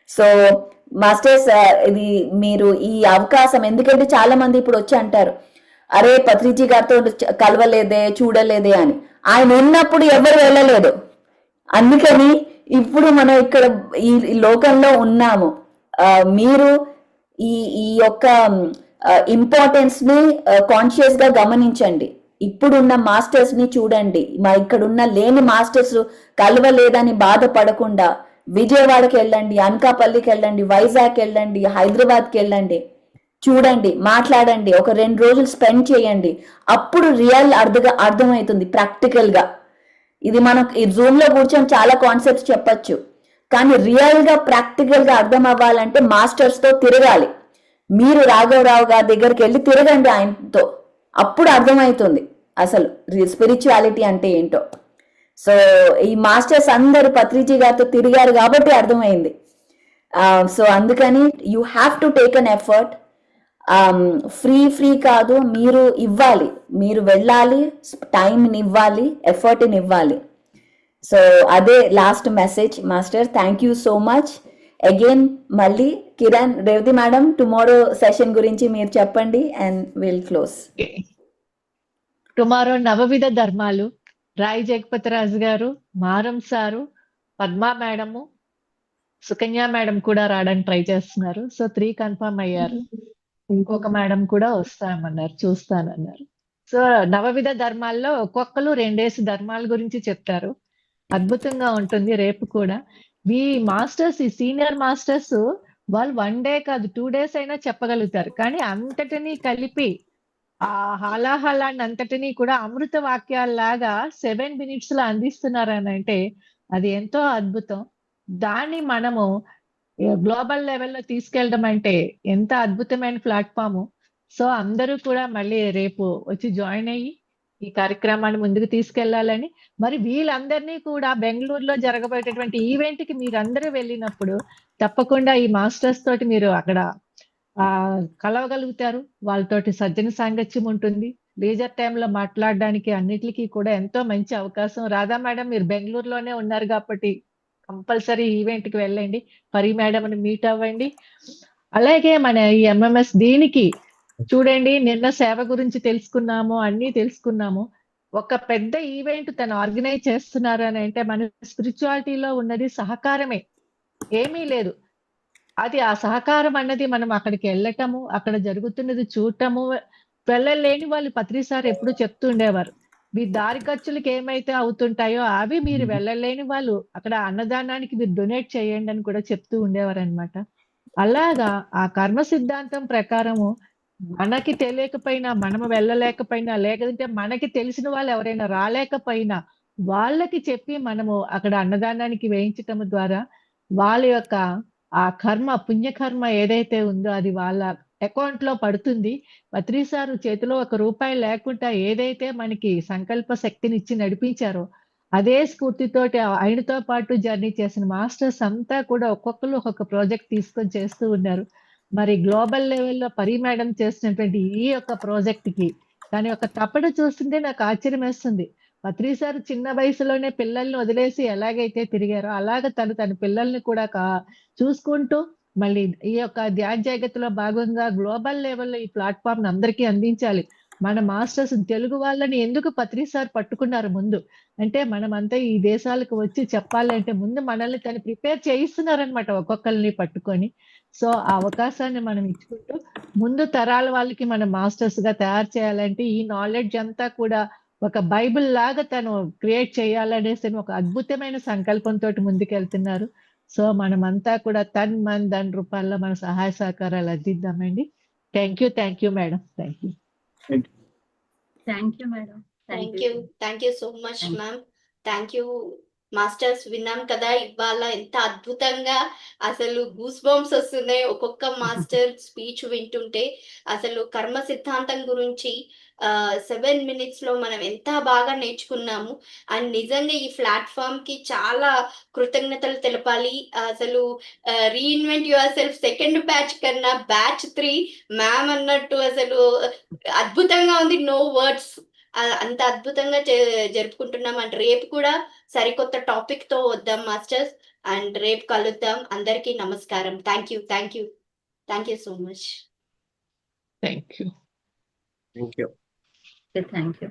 సో మాస్టర్స్, ఇది మీరు ఈ అవకాశం, ఎందుకంటే చాలా మంది ఇప్పుడు వచ్చి అంటారు, అరే పత్రిజీ గారితో కలవలేదే, చూడలేదే అని. ఆయన ఉన్నప్పుడు ఎవరు వెళ్ళలేదు, అందుకని ఇప్పుడు మనం ఇక్కడ ఈ లోకంలో ఉన్నాము. మీరు ఈ యొక్క ఇంపార్టెన్స్ ని కాన్షియస్ గా గమనించండి. ఇప్పుడున్న మాస్టర్స్ ని చూడండి, ఇక్కడున్న లేని మాస్టర్స్ కలవలేదని బాధపడకుండా విజయవాడకి వెళ్ళండి, అనకాపల్లికి వెళ్ళండి, వైజాగ్ వెళ్ళండి, హైదరాబాద్కి వెళ్ళండి, చూడండి, మాట్లాడండి, ఒక 2 రోజులు స్పెండ్ చేయండి. అప్పుడు రియల్ అర్థమవుతుంది ప్రాక్టికల్ గా. ఇది మనకు ఈ జూమ్ లో కూర్చొని చాలా కాన్సెప్ట్స్ చెప్పచ్చు, కానీ రియల్ గా ప్రాక్టికల్ గా అర్థం అవ్వాలంటే మాస్టర్స్ తో తిరగాలి. మీరు రాఘవరావు గారి దగ్గరికి వెళ్ళి తిరగండి ఆయనతో, అప్పుడు అర్థమవుతుంది అసలు స్పిరిచువాలిటీ అంటే ఏంటో. సో ఈ మాస్టర్స్ అందరు పత్రిజీ గారితో తిరిగారు కాబట్టి అర్థమైంది. సో అందుకని you have to take an effort. Free కాదు, మీరు ఇవ్వాలి, మీరు వెళ్ళాలి, టైంని ఇవ్వాలి, ఎఫర్ట్ని ఇవ్వాలి. సో అదే last message master. Thank you so much again. మళ్ళీ Kiran, Revathi madam, tomorrow session గురించి మీరు చెప్పండి అండ్ విల్ క్లోజ్. టుమారో నవవిధ ధర్మాలు, రాయ్ జగపతిరాజు గారు, మారం sir, Padma madam, Sukanya madam కూడా రావడానికి ట్రై చేస్తున్నారు. సో 3 కన్ఫర్మ్ అయ్యారు. ఇంకొక మేడం కూడా వస్తామన్నారు, చూస్తానన్నారు. సో నవవిధ ధర్మాల్లో ఒక్కొక్కరు 2 ధర్మాల గురించి చెప్తారు. అద్భుతంగా ఉంటుంది. రేపు కూడా మీ మాస్టర్స్, ఈ సీనియర్ మాస్టర్స్, వాళ్ళు 1 day కాదు 2 days అయినా చెప్పగలుగుతారు. కానీ అంతటినీ కలిపి ఆ హలాహలాన్ని అంతటినీ కూడా అమృత వాక్యాల్లాగా 7 minutes లో అందిస్తున్నారు అని అంటే అది ఎంతో అద్భుతం. దాన్ని మనము గ్లోబల్ లెవెల్లో తీసుకెళ్ళడం అంటే ఎంత అద్భుతమైన ప్లాట్ఫామ్. సో అందరూ కూడా మళ్ళీ రేపు వచ్చి జాయిన్ అయ్యి ఈ కార్యక్రమాన్ని ముందుకు తీసుకెళ్లాలని, మరి వీళ్ళందరినీ కూడా బెంగళూరులో జరగబోయేటటువంటి ఈవెంట్ కి మీరందరూ వెళ్ళినప్పుడు తప్పకుండా ఈ మాస్టర్స్ తోటి మీరు అక్కడ కలవగలుగుతారు. వాళ్ళతోటి సజ్జన సాంగత్యం ఉంటుంది. లీజర్ టైంలో మాట్లాడడానికి అన్నిటికీ కూడా ఎంతో మంచి అవకాశం. రాధా మేడం, మీరు బెంగళూరులోనే ఉన్నారు కాబట్టి కంపల్సరీ ఈవెంట్ కి వెళ్ళండి, పరి మేడం మీట్ అవ్వండి. అలాగే మన ఈ ఎంఎంఎస్ దీనికి చూడండి, నిన్న సేవ గురించి తెలుసుకున్నాము, అన్ని తెలుసుకున్నాము. ఒక పెద్ద ఈవెంట్ తను ఆర్గనైజ్ చేస్తున్నారు అని అంటే మన స్పిరిచువాలిటీలో ఉన్నది సహకారమే, ఏమీ లేదు. అది ఆ సహకారం అన్నది మనం అక్కడికి వెళ్ళటము, అక్కడ జరుగుతున్నది చూడటము. వెళ్ళలేని వాళ్ళు పత్రిసారి ఎప్పుడు చెప్తూ ఉండేవారు, మీ దారి ఖర్చులకు ఏమైతే అవుతుంటాయో అవి మీరు వెళ్ళలేని వాళ్ళు అక్కడ అన్నదానానికి మీరు డొనేట్ చేయండి అని కూడా చెప్తూ ఉండేవారు అనమాట. అలాగా ఆ కర్మ సిద్ధాంతం ప్రకారము మనకి తెలియకపోయినా, మనము వెళ్ళలేకపోయినా, లేకపోతే మనకి తెలిసిన వాళ్ళు ఎవరైనా రాలేకపోయినా వాళ్ళకి చెప్పి మనము అక్కడ అన్నదానానికి వేయించటం ద్వారా వాళ్ళ యొక్క ఆ కర్మ, పుణ్యకర్మ ఏదైతే ఉందో అది వాళ్ళ అకౌంట్ లో పడుతుంది. పత్రిసారు చేతిలో 1 రూపాయి లేకుండా ఏదైతే మనకి సంకల్ప శక్తిని ఇచ్చి నడిపించారో అదే స్ఫూర్తితోటి ఆయనతో పాటు జర్నీ చేసిన మాస్టర్స్ అంతా కూడా ఒక్కొక్కరు ఒక్కొక్క ప్రాజెక్ట్ తీసుకొని చేస్తూ ఉన్నారు. మరి గ్లోబల్ లెవెల్లో పరి మేడం చేసినటువంటి ఈ యొక్క ప్రాజెక్ట్ కి దాని యొక్క తప్పట చూస్తుంటే నాకు ఆశ్చర్యం వేస్తుంది. పత్రిసారు చిన్న వయసులోనే పిల్లల్ని వదిలేసి ఎలాగైతే తిరిగారో అలాగ తన పిల్లల్ని కూడా చూసుకుంటూ మళ్ళీ ఈ యొక్క ధ్యాన జగత్తులో భాగంగా గ్లోబల్ లెవెల్లో ఈ ప్లాట్ఫామ్ అందరికీ అందించాలి. మన మాస్టర్స్ తెలుగు వాళ్ళని ఎందుకు పత్రిసార్ పట్టుకున్నారు ముందు అంటే, మనమంతా ఈ దేశాలకు వచ్చి చెప్పాలి అంటే ముందు మనల్ని తను ప్రిపేర్ చేయిస్తున్నారనమాట ఒక్కొక్కరిని పట్టుకొని. సో ఆ అవకాశాన్ని మనం ఇచ్చుకుంటూ ముందు తరాల వాళ్ళకి మనం మాస్టర్స్ గా తయారు చేయాలంటే ఈ నాలెడ్జ్ అంతా కూడా ఒక బైబిల్ లాగా తను క్రియేట్ చేయాలనేసి ఒక అద్భుతమైన సంకల్పంతో ముందుకెళ్తున్నారు. సో మనమంతా కూడా తన్ మన్ ధన్ రూపాల్లో మన సహాయ సహకారాలు అందిద్దామండి. Thank you madam. Thank you. Thank you madam. Thank you so much ma'am. Thank you masters. విన్నాం కదా ఇవాళ ఎంత అద్భుతంగా అసలు గూస్ బంప్స్ వస్తున్నాయి ఒక్కొక్క మాస్టర్ స్పీచ్ వింటుంటే. అసలు కర్మ సిద్ధాంతం గురించి 7 minutes లో మనం ఎంత బాగా నేర్చుకున్నాము. అండ్ నిజంగా ఈ ప్లాట్ఫామ్ కి చాలా కృతజ్ఞతలు తెలపాలి. అసలు reinvent yourself second batch కన్నా బ్యాచ్ 3 మ్యామ్ అన్నట్టు అసలు అద్భుతంగా ఉంది. No words. అంత అద్భుతంగా జరుపుకుంటున్నాం. అండ్ రేపు కూడా సరికొత్త టాపిక్ తో వద్దాం మాస్టర్స్. అండ్ రేపు కలుద్దాం. అందరికీ నమస్కారం. Thank you so much. Thank you. Thank you. Thank you.